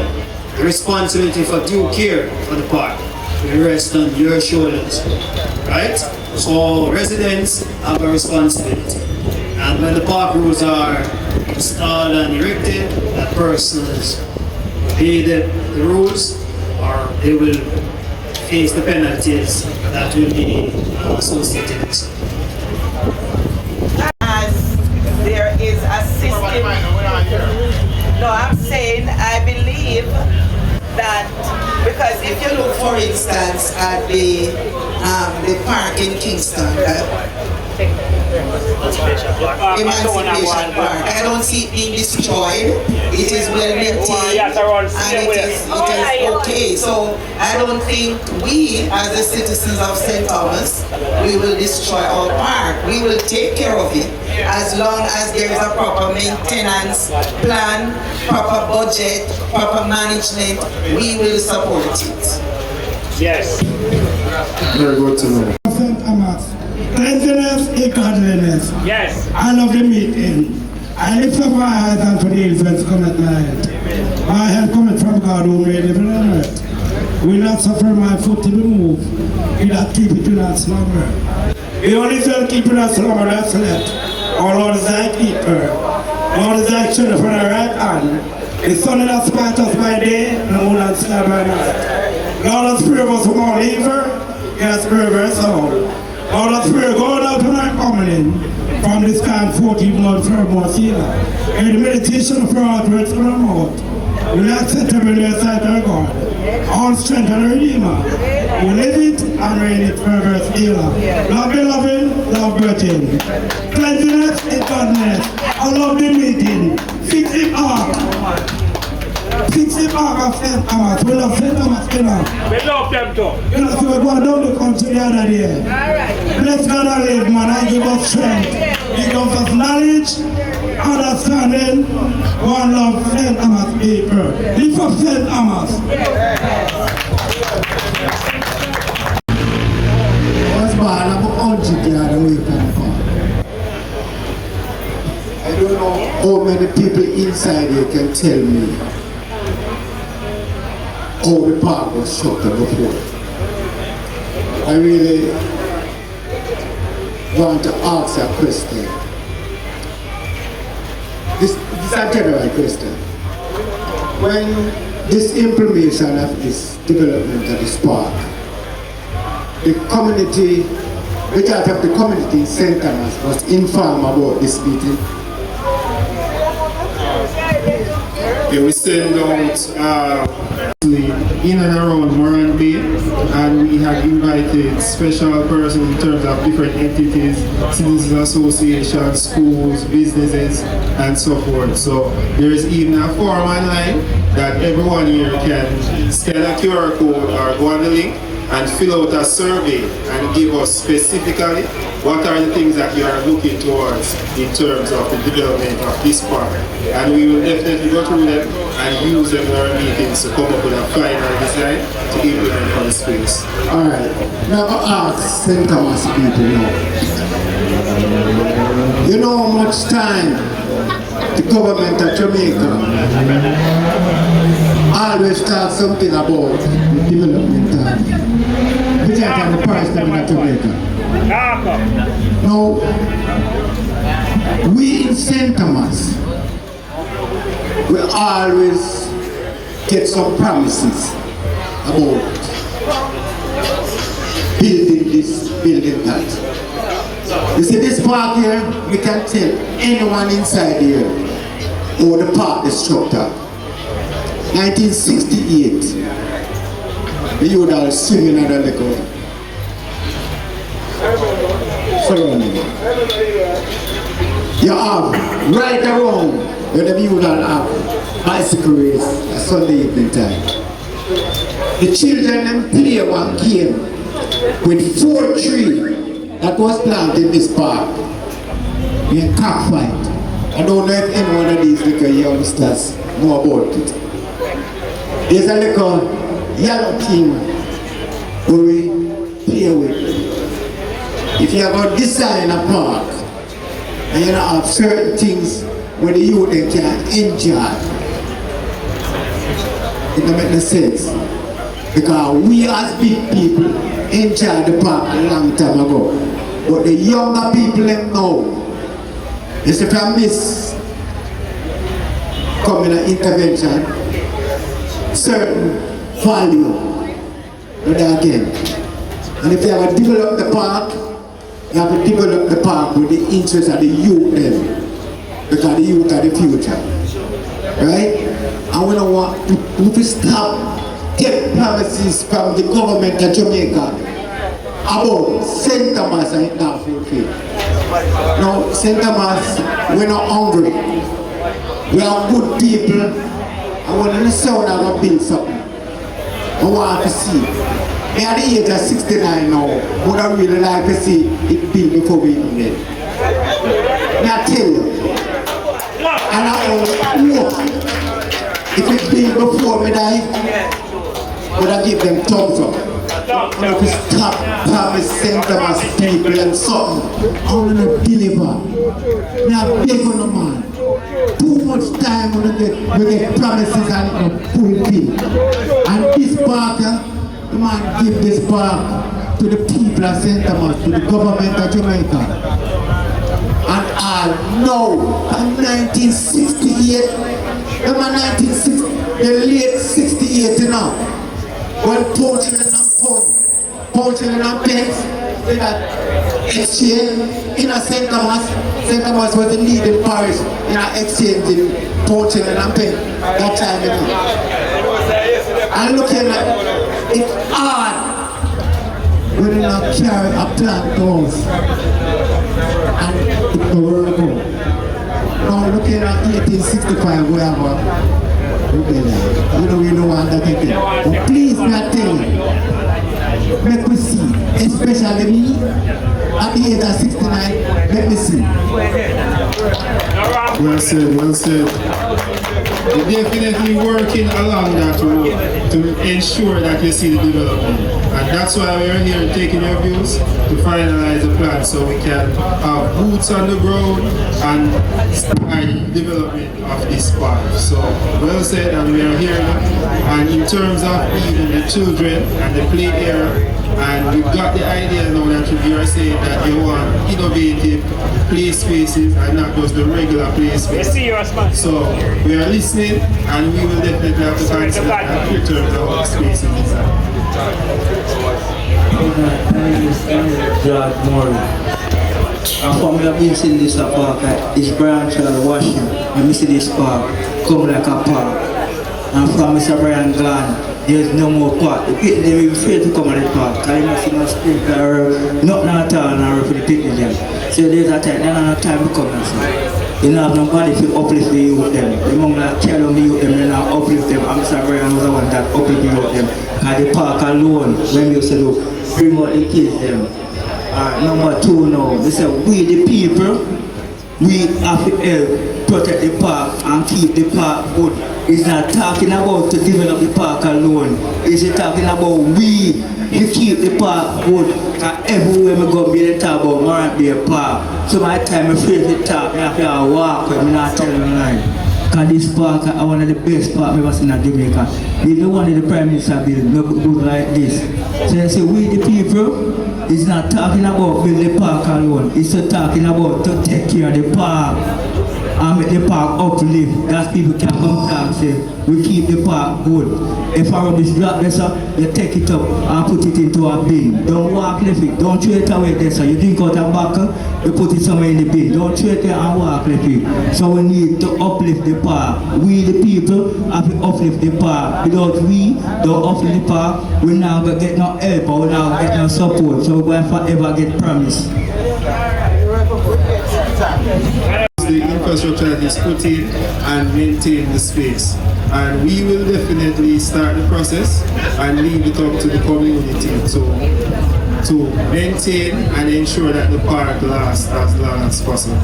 the responsibility for due care for the park will rest on your shoulders, right? So residents have a responsibility. And when the park rules are installed and erected, that persons obey the rules, or they will face the penalties that will be associated with it. As there is a system. No, I'm saying I believe that because if you look, for instance, at the park in Kingston, Emancipation Park, I don't see it being destroyed. It is well maintained and it is okay. So I don't think we, as the citizens of St. Thomas, we will destroy our park. We will take care of it as long as there is a proper maintenance plan, proper budget, proper management. We will support it. Yes. Very good to know. Cleanliness is godliness. Yes. I love the meeting. I lift up my eyes unto the hills whence cometh my help. My help cometh from God who made heaven and earth. Will not suffer my foot to be moved. He that keepeth will not slumber. He only shall keep in a slumber that slept. Our Lord is thy keeper. Lord is thy shield upon our right hand. The sun will not smite us by day, and the moon not sky by night. Lord has preserved us from all evil. He has preserved us all. Lord of Spirit, going out tonight coming in from this time 14 blood for more season. And the meditation of our heart words from our mouth. We accept every day sight our God. All strength and Redeemer. We live it and reign it forever still. Love beloved, love virgin. Cleanliness and godliness. I love the meeting. Fix it up. Fix the park of St. Thomas. We love St. Thomas, you know. We love them too. You know, so we're going down the country the other day. Bless God and live, man, and give us strength. He gives us knowledge, understanding, one love, St. Thomas people. Lift up St. Thomas. I was born about 100 yards away from the park. I don't know how many people inside here can tell me how the park was structured before. I really want to ask a question. This is a general question. When this implementation of this development of this park, the community, the church of the community in St. Thomas was informed about this meeting. Yeah, we send out in and around Moran Bay, and we have invited special persons in terms of different entities, citizens associations, schools, businesses, and so forth. So there is even a form online that everyone here can scan a QR code or go on the link and fill out a survey and give us specifically what are the things that you are looking towards in terms of the development of this park. And we will definitely go through them and use them in our meetings to come up with a final design to implement for the space. Alright, now I ask St. Thomas people now. You know how much time the government of Jamaica always talk something about the development of the parish of Jamaica. Now, St. Thomas, we always get some promises about building this building that. You see this park here, we can tell anyone inside here or the park instructor. 1968, the youth are swimming at the lake. Surrounding. You have right around where the youth are have bicycle race at Sunday evening time. The children them play one game with 4 trees that was planted in this park. In cockfight. I don't know if any one of these little youngsters know about it. There's a little yellow thing where we play with. If you are going to design a park and you have certain things where the youth they can enjoy, it doesn't make no sense. Because we as big people enjoyed the park a long time ago. But the younger people them know. It's if I miss coming an intervention, certain value, but again. And if you have to develop the park, you have to develop the park with the interest of the youth then. Because the youth are the future. Right? And we don't want to stop take promises from the government of Jamaica about St. Thomas and it not fulfilled. Now, St. Thomas, we're not hungry. We are good people. And when the sound I want to build something, I want to see. Me at the age of 69 now, would I really like to see it built before we even dead. Me I tell you. And I hope if it built before me die, would I give them thumbs up. And if we stop promising them as people and something, I want to deliver. Me are big on the man. Too much time we get promises and it fulfill. And this park, the man give this park to the people of St. Thomas, to the government of Jamaica. And I know in 1968, remember 1960, the late 68 now, when Portland and Pence did that exchange in a St. Thomas. St. Thomas was the leading parish in an exchange in Portland and Pence that time. And looking at it hard when you not carry a plant house and it will work out. Now looking at 1865 we have we don't want that again. But please not tell you. Let me see, especially me, at the age of 69, let me see. Well said, well said. You're definitely working along that road to ensure that you see the development. And that's why we're here taking your views to finalize the plan so we can have boots on the ground and start development of this park. So, well said, and we are here. And in terms of even the children and the play area, and we've got the idea now that you are saying that you want innovative play spaces and not just the regular play spaces. So we are listening and we will definitely have to consider that in terms of our spaces design. George Morley. And from the being in this park, it's Brian Charles Washington. And we see this park come like a park. And from Mr. Brian gone, there's no more park. The people they will afraid to come on the park. Because they must see no sprinkler, nothing at all for the people them. So there's a time, they don't have time to come and see. You don't have nobody to uplift the youth them. The mom that tell them the youth them, they don't uplift them. And Mr. Brian was the one that uplift the youth them. Because the park alone, when you say, look, bring out the kids them. Number 2 now, they say we the people, we have to help protect the park and keep the park good. It's not talking about to develop the park alone. It's talking about we to keep the park good. Because everywhere we go, we talk about Morant Bay Park. So my time I'm afraid to talk, I have to walk when I'm not telling the line. Because this park is one of the best parks I've ever seen in Jamaica. It's the one that the Prime Minister built, good like this. So they say we the people, it's not talking about build the park alone. It's talking about to take care of the park. and make the park uplift, that people can come down and say, we keep the park good. If a rubbish drop there, sir, you take it up and put it into a bin. Don't walk left it, don't throw it away there, sir. You drink out a bottle, you put it somewhere in the bin. Don't throw it there and walk left it. So we need to uplift the park. We the people have to uplift the park. Without we don't uplift the park, we now get no help or we now get no support. So we're going to forever get promised. The infrastructure that is put in and maintain the space, and we will definitely start the process and leave it up to the community to maintain and ensure that the park lasts as long as possible.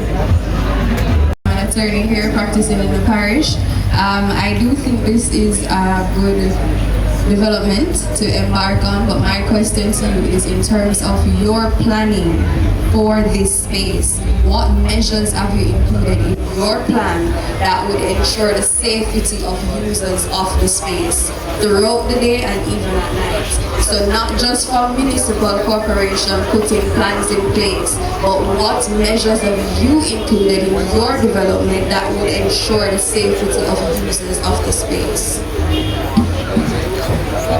An attorney here practicing in the parish. I do think this is a good development to embark on, but my question to you is in terms of your planning for this space. What measures have you included in your plan that would ensure the safety of users of the space throughout the day and even at night? So not just for municipal corporation putting plans in place, but what measures have you included in your development that would ensure the safety of users of the space?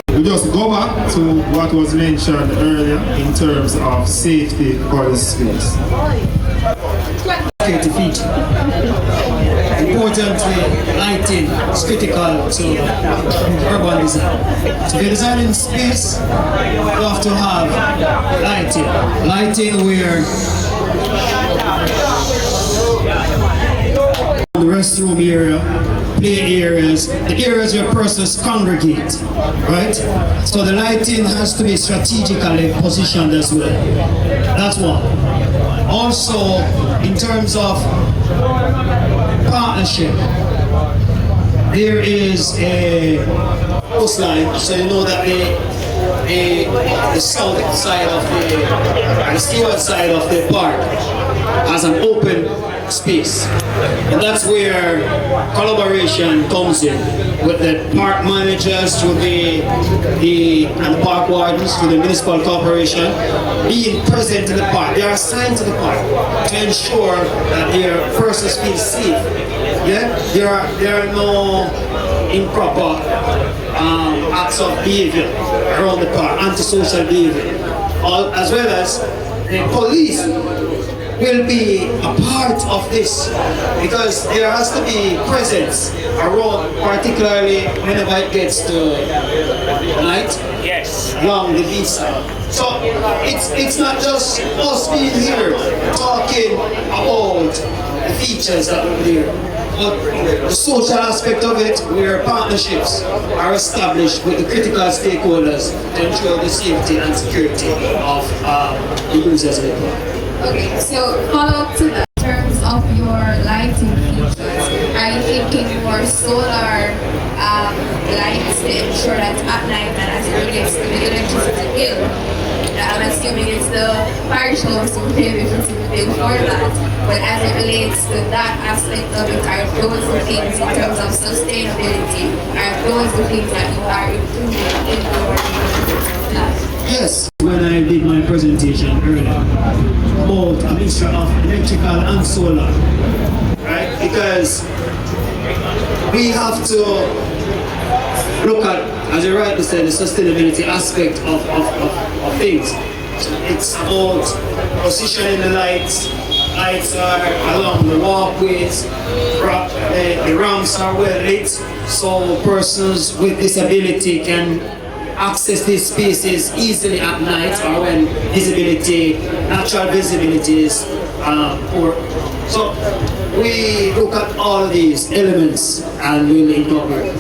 We just go back to what was mentioned earlier in terms of safety for the space. Feet. Importantly, lighting is critical to urban design. So if you're designing space, you have to have lighting. Lighting where the restroom area, play areas, the areas where persons congregate, right? So the lighting has to be strategically positioned as well. That's one. Also, in terms of partnership, there is a coastline, so you know that the south side of the steward side of the park has an open space, and that's where collaboration comes in with the park managers to and the park wardens to the municipal corporation being present in the park. They are assigned to the park to ensure that their persons feel safe. Yeah, there are no improper acts of behavior around the park, antisocial behavior, as well as the police will be a part of this, because there has to be presence around, particularly whenever it gets to night, along the beach side. So it's not just us being here talking about the features that are there, but the social aspect of it, where partnerships are established with the critical stakeholders to ensure the safety and security of the users of the park. Okay, so follow up to that. In terms of your lighting features, are you thinking more solar lights to ensure that at night and as it relates to the electricity bill? I'm assuming it's the parish council who pay bill for that, but as it relates to that aspect of it, are those the things in terms of sustainability, are those the things that you are including in your plan? Yes. When I did my presentation earlier about a mixture of electrical and solar, right? Because we have to look at, as you rightly said, the sustainability aspect of things. It's about positioning the lights. Lights are along the walkways, the ramps are well lit, so persons with disability can access these spaces easily at night or when natural visibility is poor. So we look at all these elements and we'll incorporate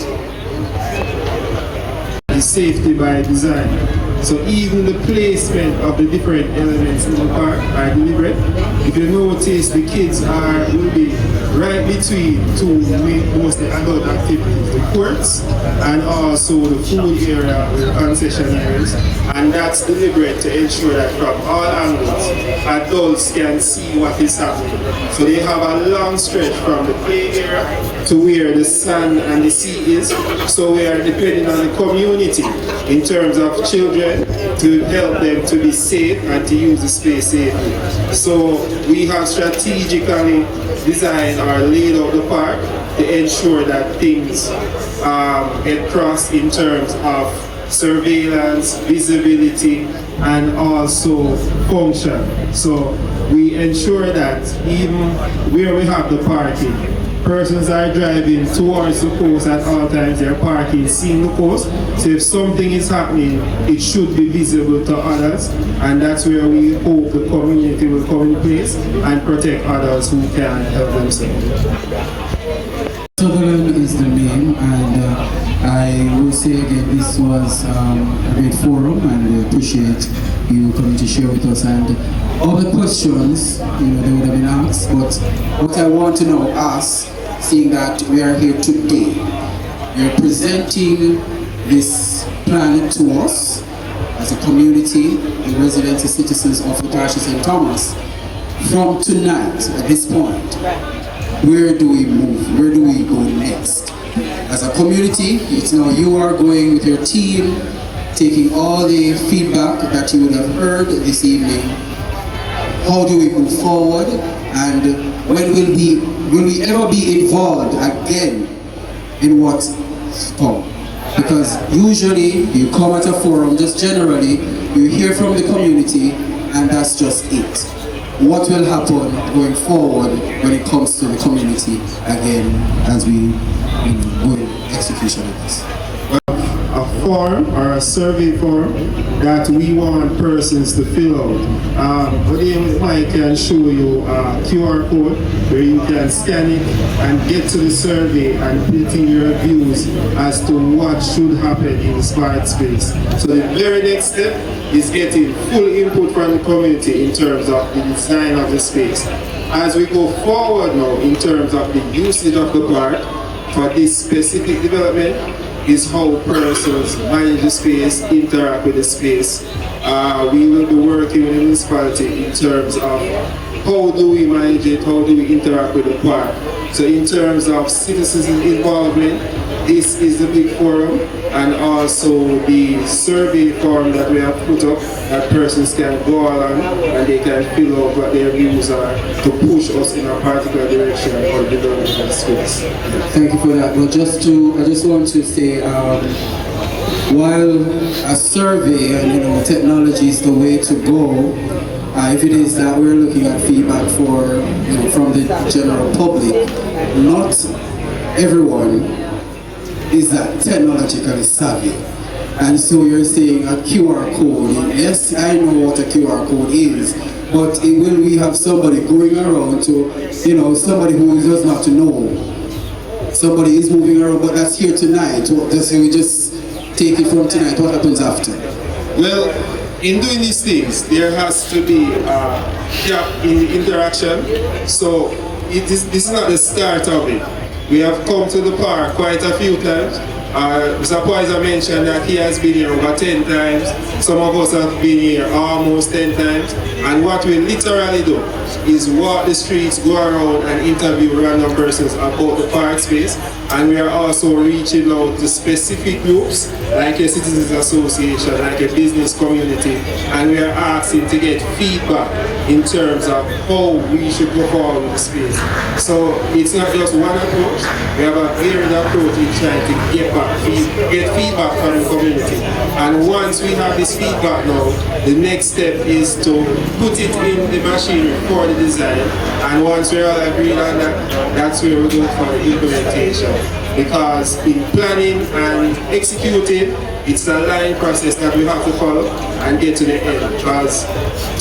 The safety by design. So even the placement of the different elements in the park are deliberate. If you notice, the kids will be right between two mostly adult activities, the courts and also the food area, the concession areas, and that's deliberate to ensure that from all angles, adults can see what is happening. So they have a long stretch from the play area to where the sand and the sea is. So we are depending on the community in terms of children to help them to be safe and to use the space safely. So we have strategically designed or laid out the park to ensure that things get crossed in terms of surveillance, visibility, and also function. So we ensure that even where we have the parking, persons are driving towards the post at all times, they're parking, seeing the post. So if something is happening, it should be visible to others, and that's where we hope the community will come in place and protect others who can help themselves. Sutherland is the name, and I will say again, this was a great forum, and we appreciate you coming to share with us. And all the questions, they would have been asked, but what I want to now ask, seeing that we are here today, you're presenting this plan to us as a community, the residents and citizens of the Parish of St. Thomas. From tonight, at this point, where do we move? Where do we go next? As a community, it's now you are going with your team, taking all the feedback that you would have heard this evening. How do we move forward? And when will we ever be involved again in what's come? Because usually you come at a forum, just generally, you hear from the community, and that's just it. What will happen going forward when it comes to the community again as we go in execution of this? A form or a survey form that we want persons to fill out. Mike can show you a QR code where you can scan it and get to the survey and put in your views as to what should happen in the smart space. So the very next step is getting full input from the community in terms of the design of the space. As we go forward now in terms of the usage of the park for this specific development, is how persons manage the space, interact with the space. We will be working with the municipality in terms of how do we manage it, how do we interact with the park. So in terms of citizens involvement, this is the big forum, and also the survey form that we have put up that persons can go along and they can fill out what their views are to push us in a particular direction for development of the space. Thank you for that. Well, I just want to say, while a survey and technology is the way to go, if it is that we're looking at feedback from the general public, not everyone is that technologically savvy. And so you're saying a QR code. Yes, I know what a QR code is, but will we have somebody going around to, somebody who does not know? Somebody is moving around, but that's here tonight. We just take it from tonight. What happens after? Well, in doing these things, there has to be a gap in the interaction. So this is not the start of it. We have come to the park quite a few times. Mr. Poiser mentioned that he has been here over 10 times. Some of us have been here almost 10 times. And what we literally do is walk the streets, go around and interview random persons about the park space. And we are also reaching out to specific groups, like a citizens association, like a business community. And we are asking to get feedback in terms of how we should go forward with the space. So it's not just one approach. We have a varied approach in trying to get feedback from the community. And once we have this feedback now, the next step is to put it in the machinery for the design. And once we're all agreed on that, that's where we go for the implementation. Because in planning and executing, it's a line process that we have to follow and get to the end. Because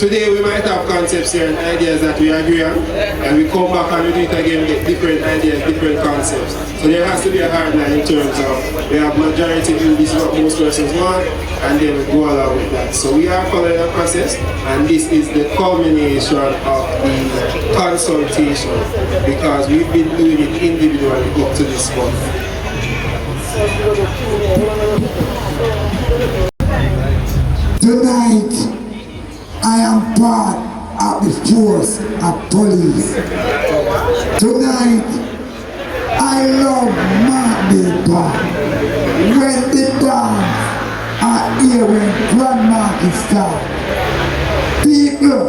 today we might have concepts here and ideas that we agree on, and we come back and we do it again, get different ideas, different concepts. So there has to be a hard line in terms of we have majority view, this is what most persons want, and then we go along with that. So we are following the process, and this is the culmination of the consultation, because we've been doing it individually up to this point. Tonight, I am part of the force of police. Tonight, I love my big band. When the dance are here when Grand Market start. People,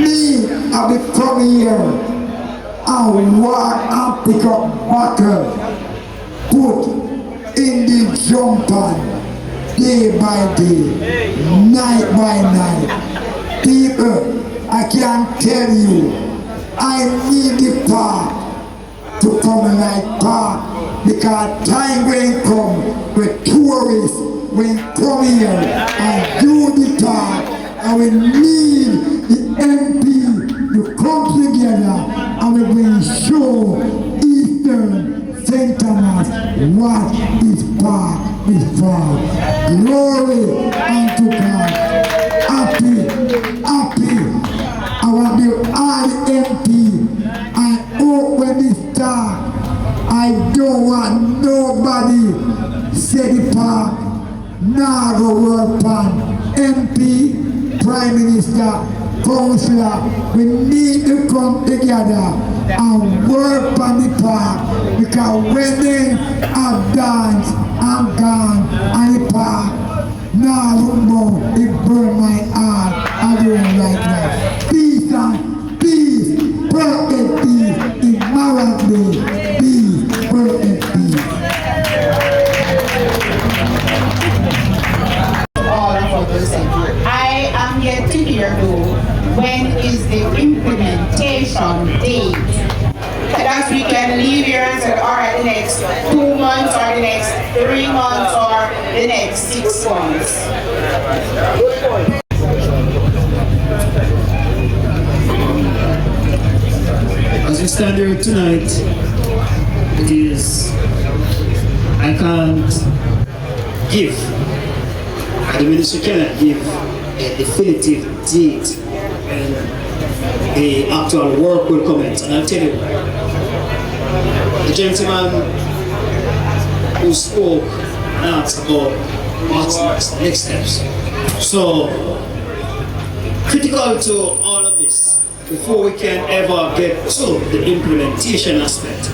me, I be coming here and walk and pick up bottle, put in the jumper, day by day, night by night. People, I can't tell you, I need the park to come like park, because time will come with tourists will come here and do the park, and we need the MP to come together and we will show Eastern St. Thomas what this park is for. Glory unto God. Happy. I want the all MP. I hope when this start, I don't want nobody say the park now go work on MP, Prime Minister, Councillor. We need to come together and work on the park, because when they have dance and gone on the park, now look more, it burn my heart. I'm doing right now. Peace and peace, perfect peace, in Marrakech, peace, perfect peace. I am yet to hear though, when is the implementation date? That we can leave here and say, all right, the next 2 months or the next 3 months or the next 6 months. As we stand here tonight, it is, I can't give, the ministry cannot give a definitive date when the actual work will commence. And I'll tell you, the gentleman who spoke and asked about what's the next steps. So, critical to all of this, before we can ever get to the implementation aspect,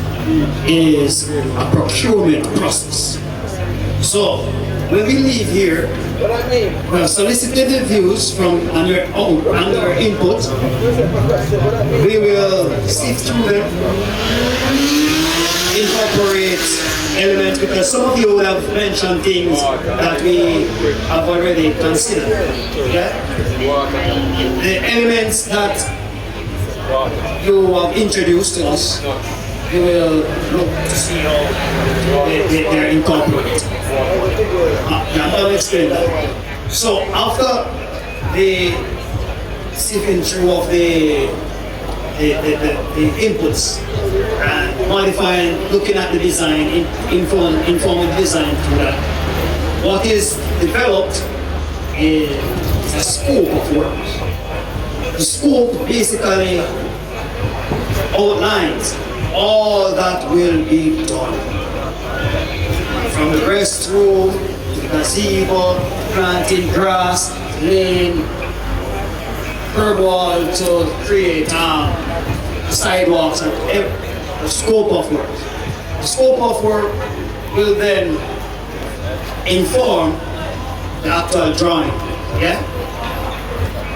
is a procurement process. So, when we leave here, we have solicited the views from and your input. We will sift through them, incorporate elements, because some of you will have mentioned things that we have already considered. Yeah? The elements that you have introduced to us, we will look to see how they are incorporated. I'll explain that. So after the sifting through of the inputs and modifying, looking at the design, informing design through that, what is developed is a scope of work. The scope basically outlines all that will be done, from the restroom to the gazebo, planting grass, laying curb wall to create sidewalks, and the scope of work. The scope of work will then inform the actual drawing. Yeah?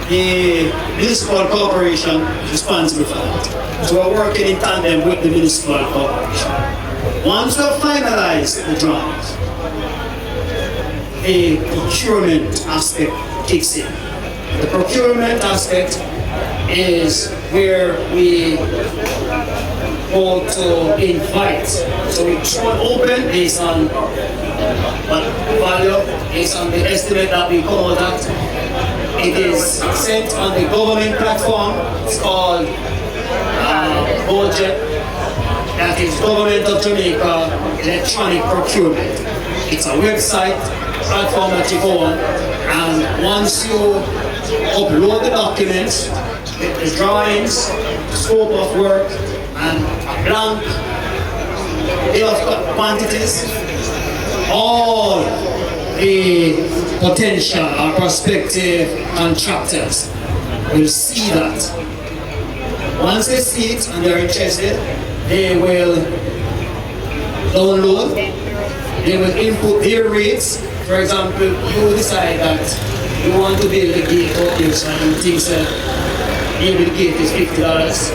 The municipal corporation is responsible for that. So we're working in tandem with the municipal corporation. Once we finalize the drawings, the procurement aspect kicks in. The procurement aspect is where we go to invite. So we throw it open based on what value, based on the estimate that we come out at. It is sent on the government platform. It's called budget. That is Government of Jamaica Electronic Procurement. It's a website platform that you go on, and once you upload the documents, the drawings, the scope of work, and a blank bill of quantities, all the potential or prospective contractors will see that. Once they see it and they're interested, they will download, they will input their rates, For example, you decide that you want to build a gate out here, so you think that maybe the gate is $50.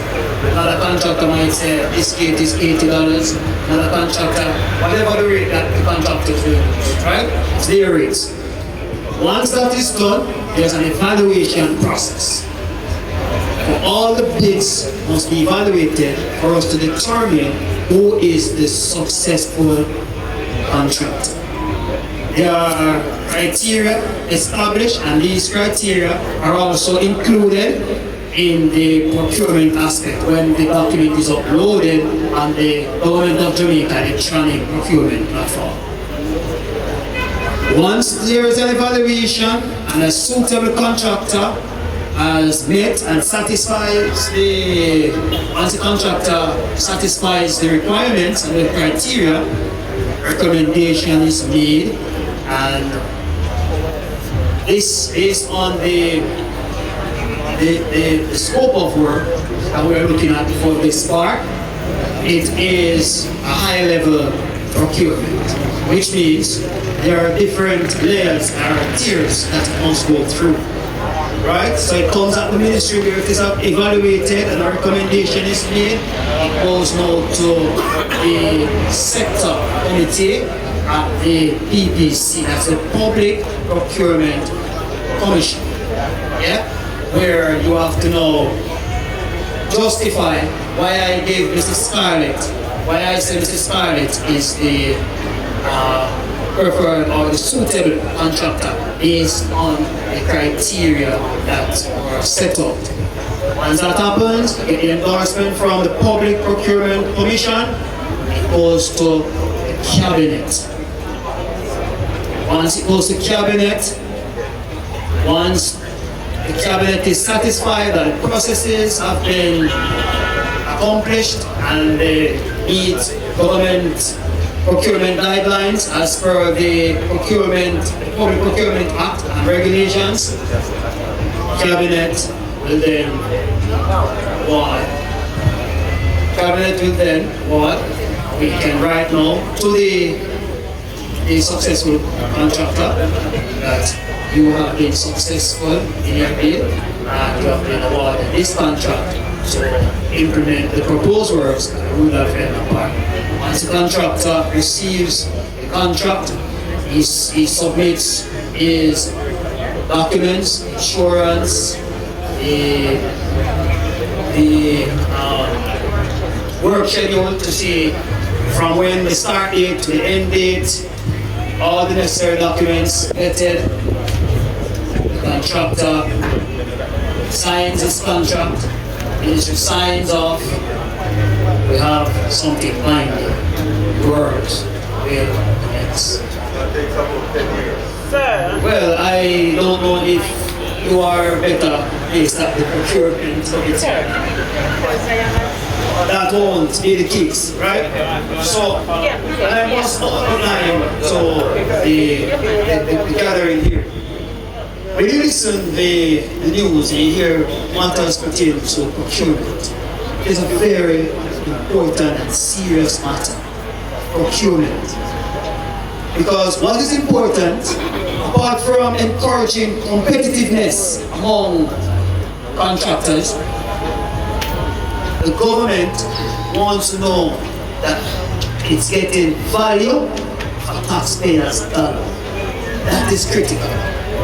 Another contractor might say this gate is $80. Another contractor, whatever the rate that the contractor is doing, right? It's their rates. Once that is done, there's an evaluation process. For all the bids must be evaluated for us to determine who is the successful contractor. There are criteria established, and these criteria are also included in the procurement aspect when the document is uploaded on the Government of Jamaica electronic procurement platform. Once there is an evaluation and a suitable contractor has met and satisfies once the contractor satisfies the requirements and the criteria, recommendation is made, and this based on the scope of work that we're looking at for this part, it is a high level procurement, which means there are different layers or tiers that it must go through. Right? So it comes at the ministry where it is evaluated and a recommendation is made. It goes now to the sector committee at the PPC, that's the Public Procurement Commission. Yeah? Where you have to now justify why I gave Mrs. Scarlett, why I said Mrs. Scarlett is the preferred or the suitable contractor based on the criteria that were set out. Once that happens, you get the endorsement from the Public Procurement Commission, it goes to the Cabinet. Once it goes to Cabinet, once the Cabinet is satisfied that the processes have been accomplished and they meet government procurement guidelines as per the Public Procurement Act and regulations, Cabinet will then what? Cabinet will then what? We can write now to the successful contractor that you have been successful in your bid and you have been awarded this contract to implement the proposed works at the Rudolph Park. Once the contractor receives the contract, he submits his documents, insurance, the work schedule to see from when the start date to the end date, all the necessary documents vetted. The contractor signs his contract, ministry signs off. We have something binding. Works will commence. Well, I don't know if you are better placed at the procurement committee. That won't be the case, right? So, I was online to the gathering here. When you listen to the news and you hear matters pertaining to procurement, it's a very important and serious matter, procurement. Because what is important, apart from encouraging competitiveness among contractors, the government wants to know that it's getting value for taxpayers' dollar. That is critical.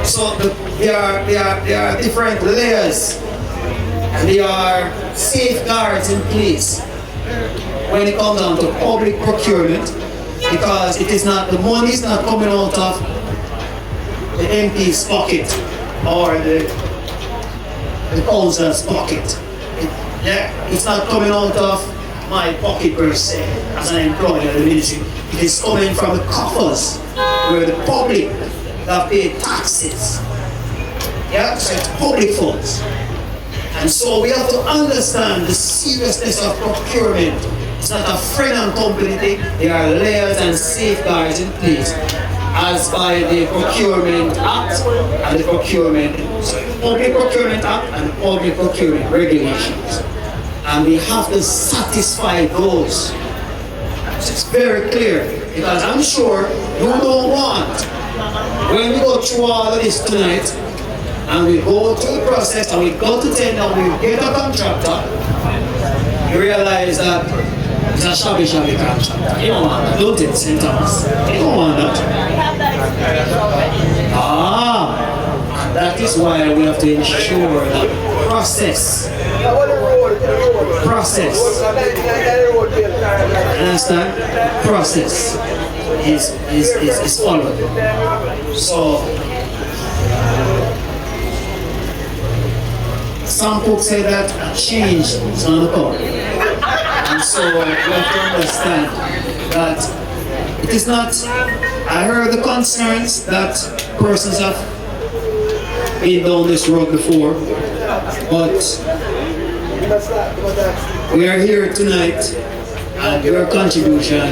So there are different layers and there are safeguards in place when it comes down to public procurement, because it is not, the money is not coming out of the MP's pocket or the council's pocket. It's not coming out of my pocket per se as an employee of the ministry. It is coming from the coffers where the public that pay taxes. Yeah, so it's public funds. And so we have to understand the seriousness of procurement. It's not a friend and company thing. There are layers and safeguards in place as by the Procurement Act and the Public Procurement Act and the Public Procurement Regulations. And we have to satisfy those. It's very clear, because I'm sure you don't want when we go through all of this tonight, and we go through the process, and we go to tender, and we get a contractor, you realize that it's a shabby contractor. You don't want that, don't it, St. Thomas? You don't want that. That is why we have to ensure that process. Understand? Process is followed. So some folks say that a change is on the come. And so we have to understand that it is not. I heard the concerns that persons have been down this road before, but we are here tonight, and your contribution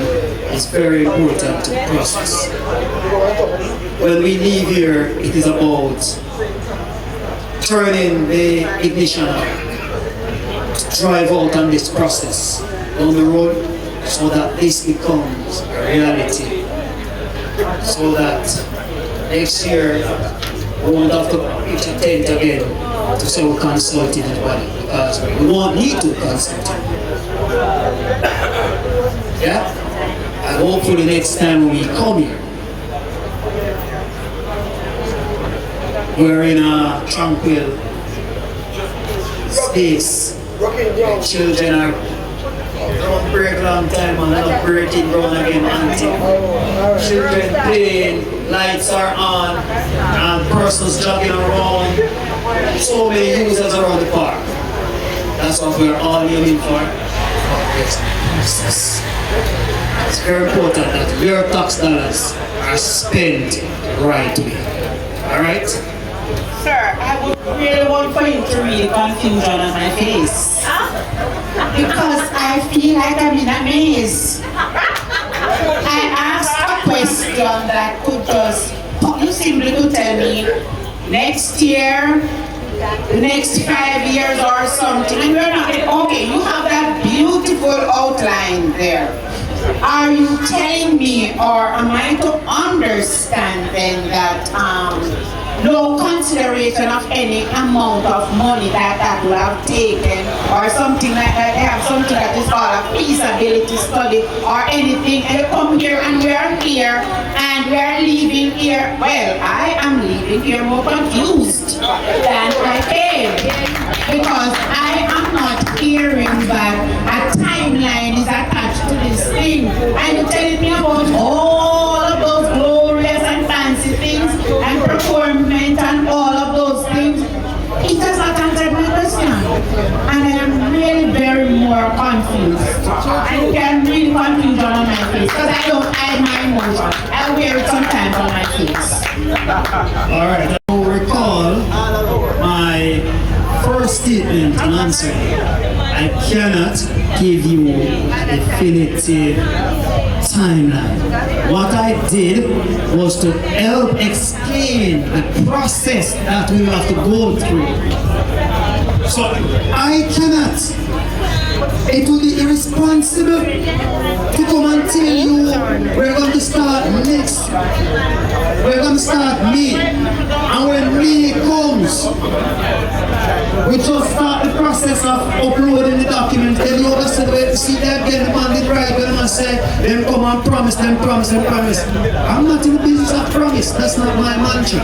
is very important to the process. When we leave here, it is about turning the ignition on, to drive out on this process down the road, so that this becomes a reality, so that next year we won't have to pitch a tent again to say we consulted anybody, because we won't need to consult. Yeah? And hopefully next time when we come here, we're in a tranquil space. Children are don't break long time and not breaking ground again until children playing, lights are on, and persons jogging around. So many users around the park. That's what we're all aiming for. It's very important that your tax dollars are spent right way. Alright? Sir, I would really want for you to read confusion on my face. Because I feel like I'm in a maze. I asked a question that could just, you simply could tell me, next year, the next 5 years or something, and we're not, okay, you have that beautiful outline there. Are you telling me, or am I to understand then that no consideration of any amount of money that will have taken, or something like that? They have something that is called a feasibility study or anything, and you come here and we are here and we are leaving here. Well, I am leaving here more confused than I came, because I am not hearing that a timeline is attached to this thing, and you're telling me about all of those glorious and fancy things and procurement and all of those things. It has not answered my question, and I am really very more confused. I can really confusion on my face because I don't hide my emotion. I wear it sometimes on my face. Alright, I will recall my first statement and answer. I cannot give you a definitive timeline. What I did was to help explain the process that we have to go through. So I cannot. It would be irresponsible to come and tell you we're going to start next. We're going to start May. And when May comes, we just start the process of uploading the document. Then you understand where to see that again, the man did right, when the man said, then come and promise, then promise, then promise. I'm not in the business of promise. That's not my mantra.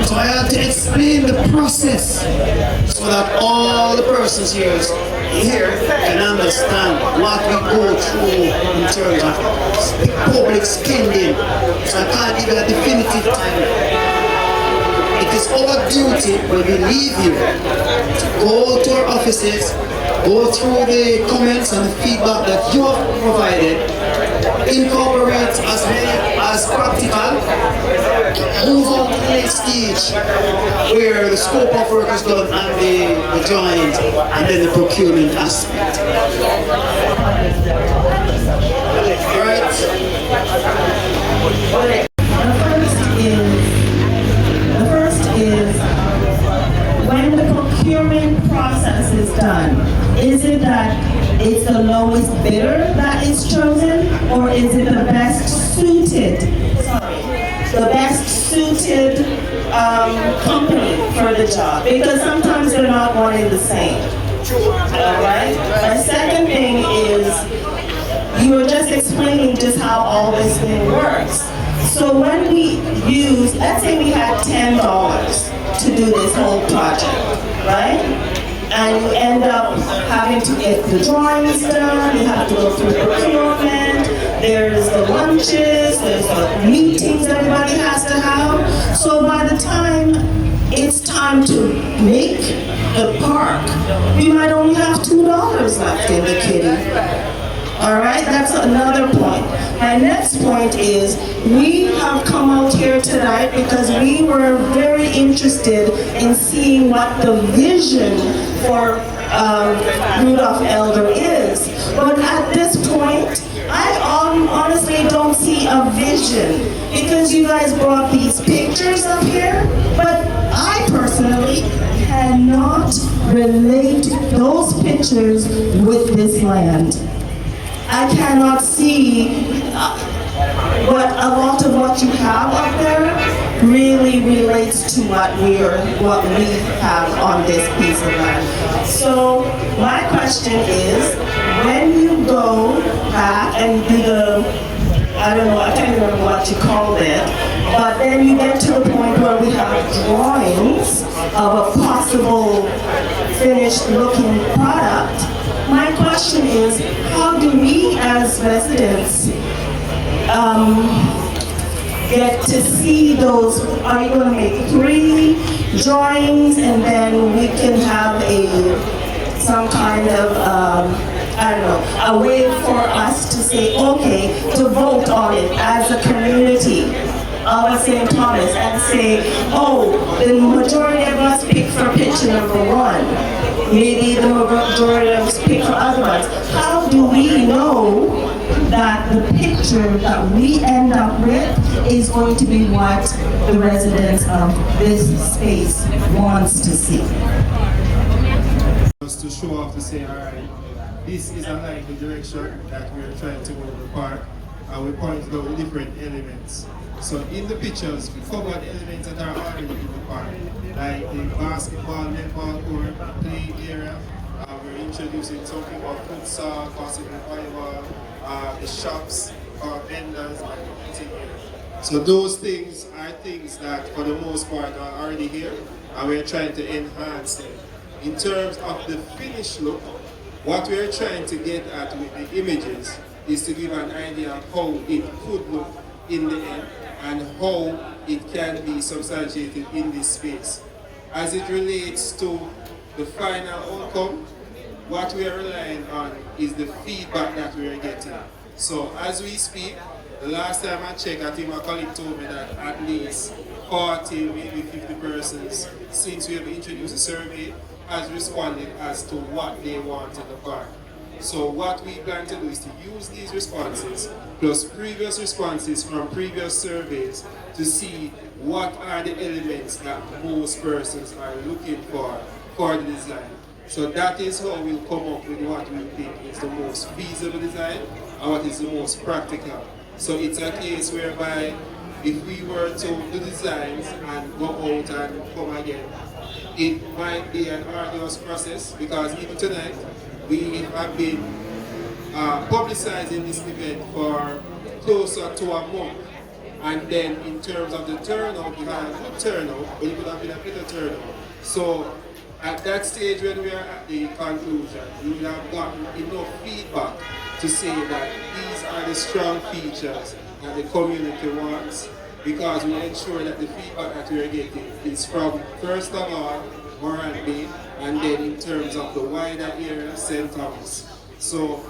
So I had to explain the process so that all the persons here can understand what we go through in terms of public spending. So I can't give it a definitive time. It is our duty when we leave here to go to our offices, go through the comments and the feedback that you have provided, incorporate as many as practical, move on to the next stage where the scope of work is done and the joint and then the procurement aspect. Alright? When the procurement process is done, is it that it's the lowest bidder that is chosen, or is it the best suited the best suited company for the job, because sometimes they're not one and the same. All right. My second thing is, you were just explaining just how all this thing works. So when we use, let's say we had $10 to do this whole project, right? And you end up having to get the drawings done, you have to go through procurement, there's the lunches, there's the meetings everybody has to have. So by the time it's time to make the park, we might only have $2 left in the kitty. All right, that's another point. My next point is, we have come out here tonight because we were very interested in seeing what the vision for Rudolph Elder is. But at this point, I honestly don't see a vision, because you guys brought these pictures up here, but I personally cannot relate those pictures with this land. I cannot see what a lot of what you have up there really relates to what we have on this piece of land. So my question is, when you go back and do I don't know, I can't remember what you called it, but then you get to the point where we have drawings of a possible finished looking product. My question is, how do we as residents get to see those? Are you going to make 3 drawings and then we can have some kind of, I don't know, a way for us to say, okay, to vote on it as a community of St. Thomas and say, oh, the majority of us pick for picture number 1. Maybe the majority of us pick for other ones. How do we know that the picture that we end up with is going to be what the residents of this space wants to see? Just to show off, to say, all right, this is unlike the direction that we're trying to go to the park, and we pointed out the different elements. So in the pictures, we covered elements that are already in the park, like the basketball, netball court, play area. We're introducing something about futsal, basketball, volleyball, the shops, vendors, and eating area. So those things are things that, for the most part, are already here, and we're trying to enhance them. In terms of the finished look, what we're trying to get at with the images is to give an idea of how it could look in the end and how it can be substantiated in this space. As it relates to the final outcome, what we are relying on is the feedback that we are getting. So as we speak, the last time I checked, I think my colleague told me that at least 40, maybe 50 persons, since we have introduced the survey, has responded as to what they want in the park. So what we plan to do is to use these responses plus previous responses from previous surveys to see what are the elements that most persons are looking for the design. So that is how we'll come up with what we think is the most feasible design and what is the most practical. So it's a case whereby if we were to do designs and go out and come again, it might be an arduous process, because even tonight we have been publicizing this event for closer to a month. And then in terms of the turnout, we had a good turnout, but it would have been a better turnout. So at that stage when we are at the conclusion, we will have gotten enough feedback to say that these are the strong features that the community wants, because we ensure that the feedback that we are getting is from, first of all, Morant Bay, and then in terms of the wider area, St. Thomas. So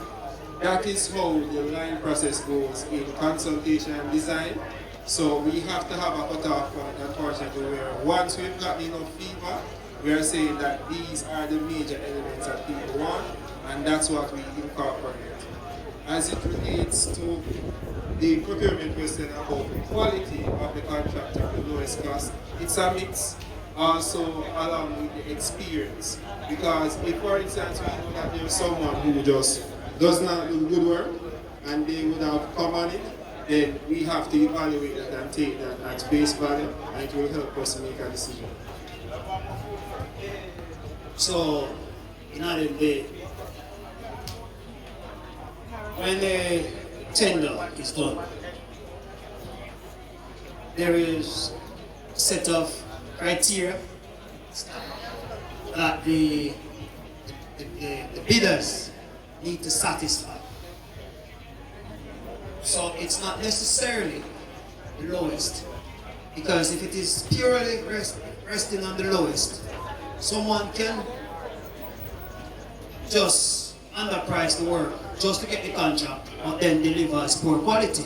that is how the line process goes in consultation and design. So we have to have a cutoff point, unfortunately, where once we've gotten enough feedback, we are saying that these are the major elements that people want, and that's what we incorporate. As it relates to the procurement question about the quality of the contractor, the lowest cost, it's a mix, also along with the experience. Because if, for instance, we know that there's someone who just does not do good work, and they would have come on it, then we have to evaluate that and take that at face value, and it will help us make a decision. So, in other day, when the tender is done, there is a set of criteria that the bidders need to satisfy. So it's not necessarily the lowest, because if it is purely resting on the lowest, someone can just underprice the work just to get the contract, but then deliver as poor quality.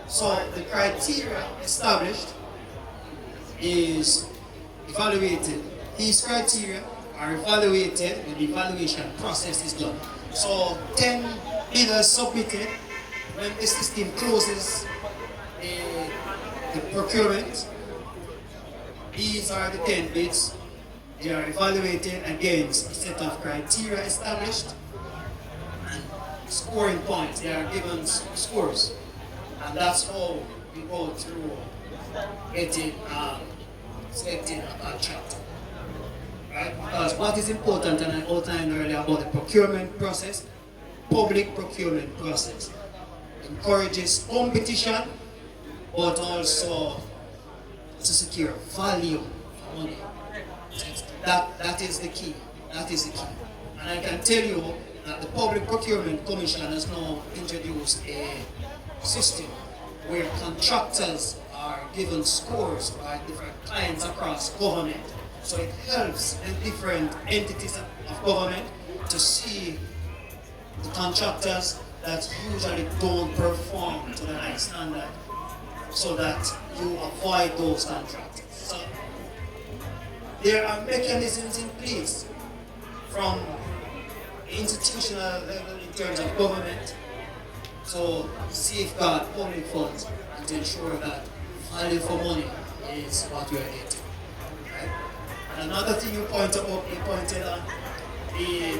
So the criteria established is evaluated. These criteria are evaluated when the evaluation process is done. So 10 bidders submitted. When the system closes the procurement, these are the 10 bids. They are evaluated against a set of criteria established and scoring points. They are given scores, and that's how we go through getting selecting a contract. Right? Because what is important, and I outlined earlier about the procurement process, public procurement process encourages competition, but also to secure value for money. That is the key. That is the key. And I can tell you that the Public Procurement Commission has now introduced a system where contractors are given scores by different clients across government. So it helps the different entities of government to see the contractors that usually don't perform to the high standard, so that you avoid those contractors. So there are mechanisms in place from institutional level in terms of government to safeguard public funds and to ensure that value for money is what we are getting. Right? And another thing you pointed on the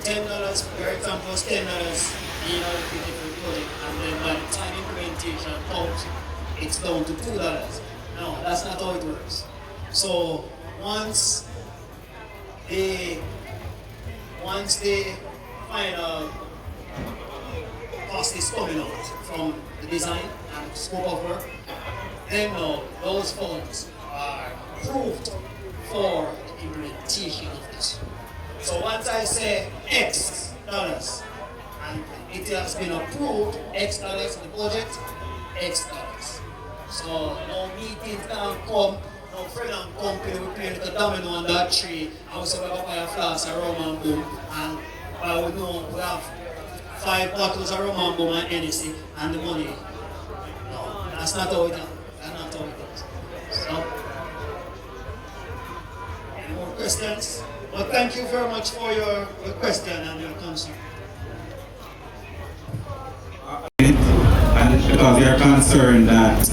$10, for example, $10 in allocated for the project, and then by the time implementation comes, it's down to $2. No, that's not how it works. So once the final cost is coming out from the design and scope of work, then now those funds are approved for the implementation of this. So once I say X dollars, and it has been approved, X dollars in the budget, X dollars. So no meetings can come, no friend and company will play the domino on that tree, and we say we're going to buy a flask of rum and boom, and we know we have 5 bottles of rum and boom and anything, and the money. No, that's not how it is. That's not how it is. So, any more questions? Well, thank you very much for your question and your concern. And because they are concerned that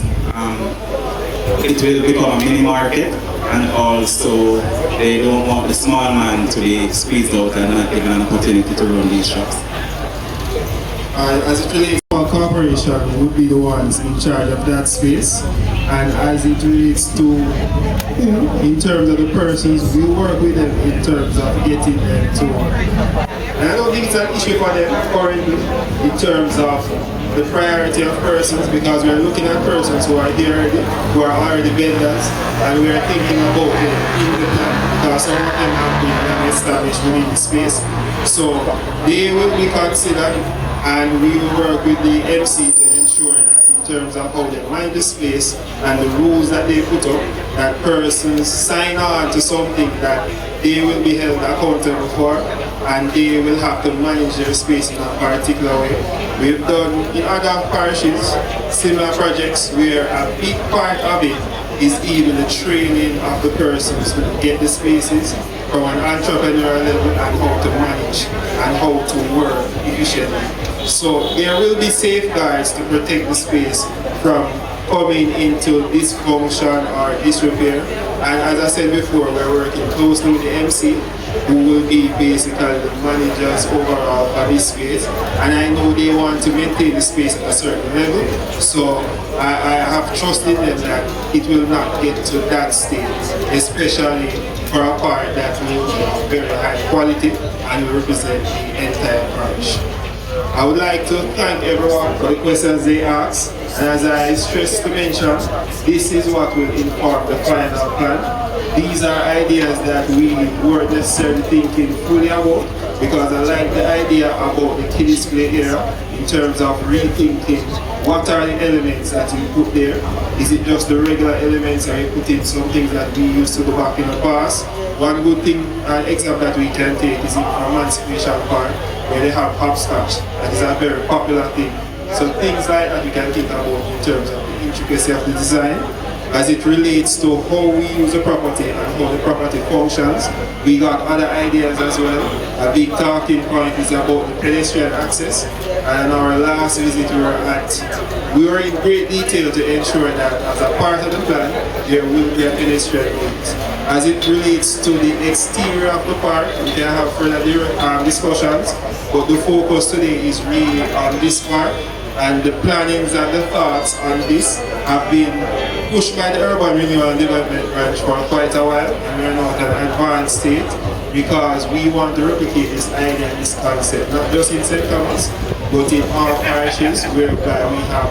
it will become a mini market, and also they don't want the small man to be squeezed out and not given an opportunity to run these shops. As it relates to our corporation, would be the ones in charge of that space, and as it relates to who, in terms of the persons, we work with them in terms of getting them to. And I don't think it's an issue for them currently in terms of the priority of persons, because we are looking at persons who are here already, who are already vendors, and we are thinking about them in the plan, because some of them have been established within the space. So they will be considered, and we will work with the MC to ensure that in terms of how they mind the space and the rules that they put up, that persons sign on to something that they will be held accountable for, and they will have to manage their space in a particular way. We've done in other parishes similar projects where a big part of it is even the training of the persons who get the spaces from an entrepreneurial level, and how to manage and how to work efficiently. So there will be safeguards to protect the space from coming into dysfunction or disrepair. And as I said before, we're working closely with the MC, who will be basically the managers overall for this space. And I know they want to maintain the space at a certain level. So I have trust in them that it will not get to that stage, especially for a part that will be of very high quality and will represent the entire parish. I would like to thank everyone for the questions they asked, and as I stressed to mention, this is what will inform the final plan. These are ideas that we weren't necessarily thinking fully about, because I like the idea about the key display area in terms of rethinking what are the elements that you put there. Is it just the regular elements, or you put in some things that we used to go back in the past? One good thing, an example that we can take is in Emancipation Park, where they have hopscotch, and it's a very popular thing. So things like that we can think about in terms of the intricacy of the design, as it relates to how we use the property and how the property functions. We got other ideas as well. A big talking point is about the pedestrian access, and our last visit we were in great detail to ensure that as a part of the plan, there will be a pedestrian route. As it relates to the exterior of the park, we can have further discussions, but the focus today is really on this park, and the plannings and the thoughts on this have been pushed by the Urban Renewal and Development Branch for quite a while, and we're now at an advanced state because we want to replicate this idea and this concept, not just in St. Thomas, but in all parishes, whereby we have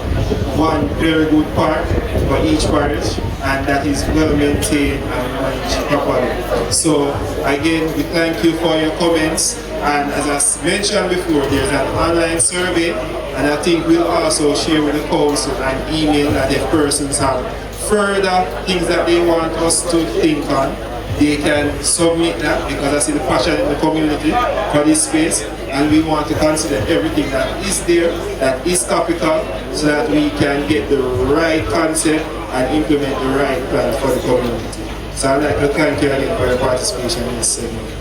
one very good park for each parish, and that is well maintained and managed properly. So again, we thank you for your comments, and as I mentioned before, there's an online survey, and I think we'll also share with the council an email that if persons have further things that they want us to think on, they can submit that, because I see the passion in the community for this space, and we want to consider everything that is there, that is topical, so that we can get the right concept and implement the right plan for the community. So I'd like to thank you again for your participation in this segment.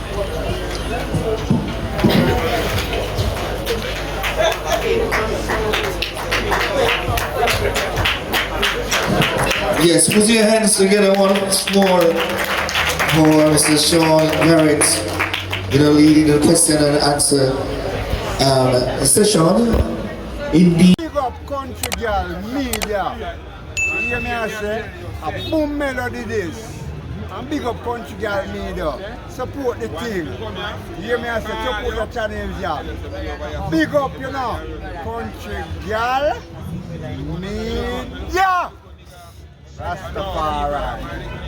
Yes, put your hands together once more for Mr. Sean Garrett, leading the question and answer. Mr. Sean, indeed. Big up country girl media. You hear me I say? A boom melody this. And big up country girl media. Support the team. You hear me I say? Support the channels, yeah. Big up, country girl media. Rastafari.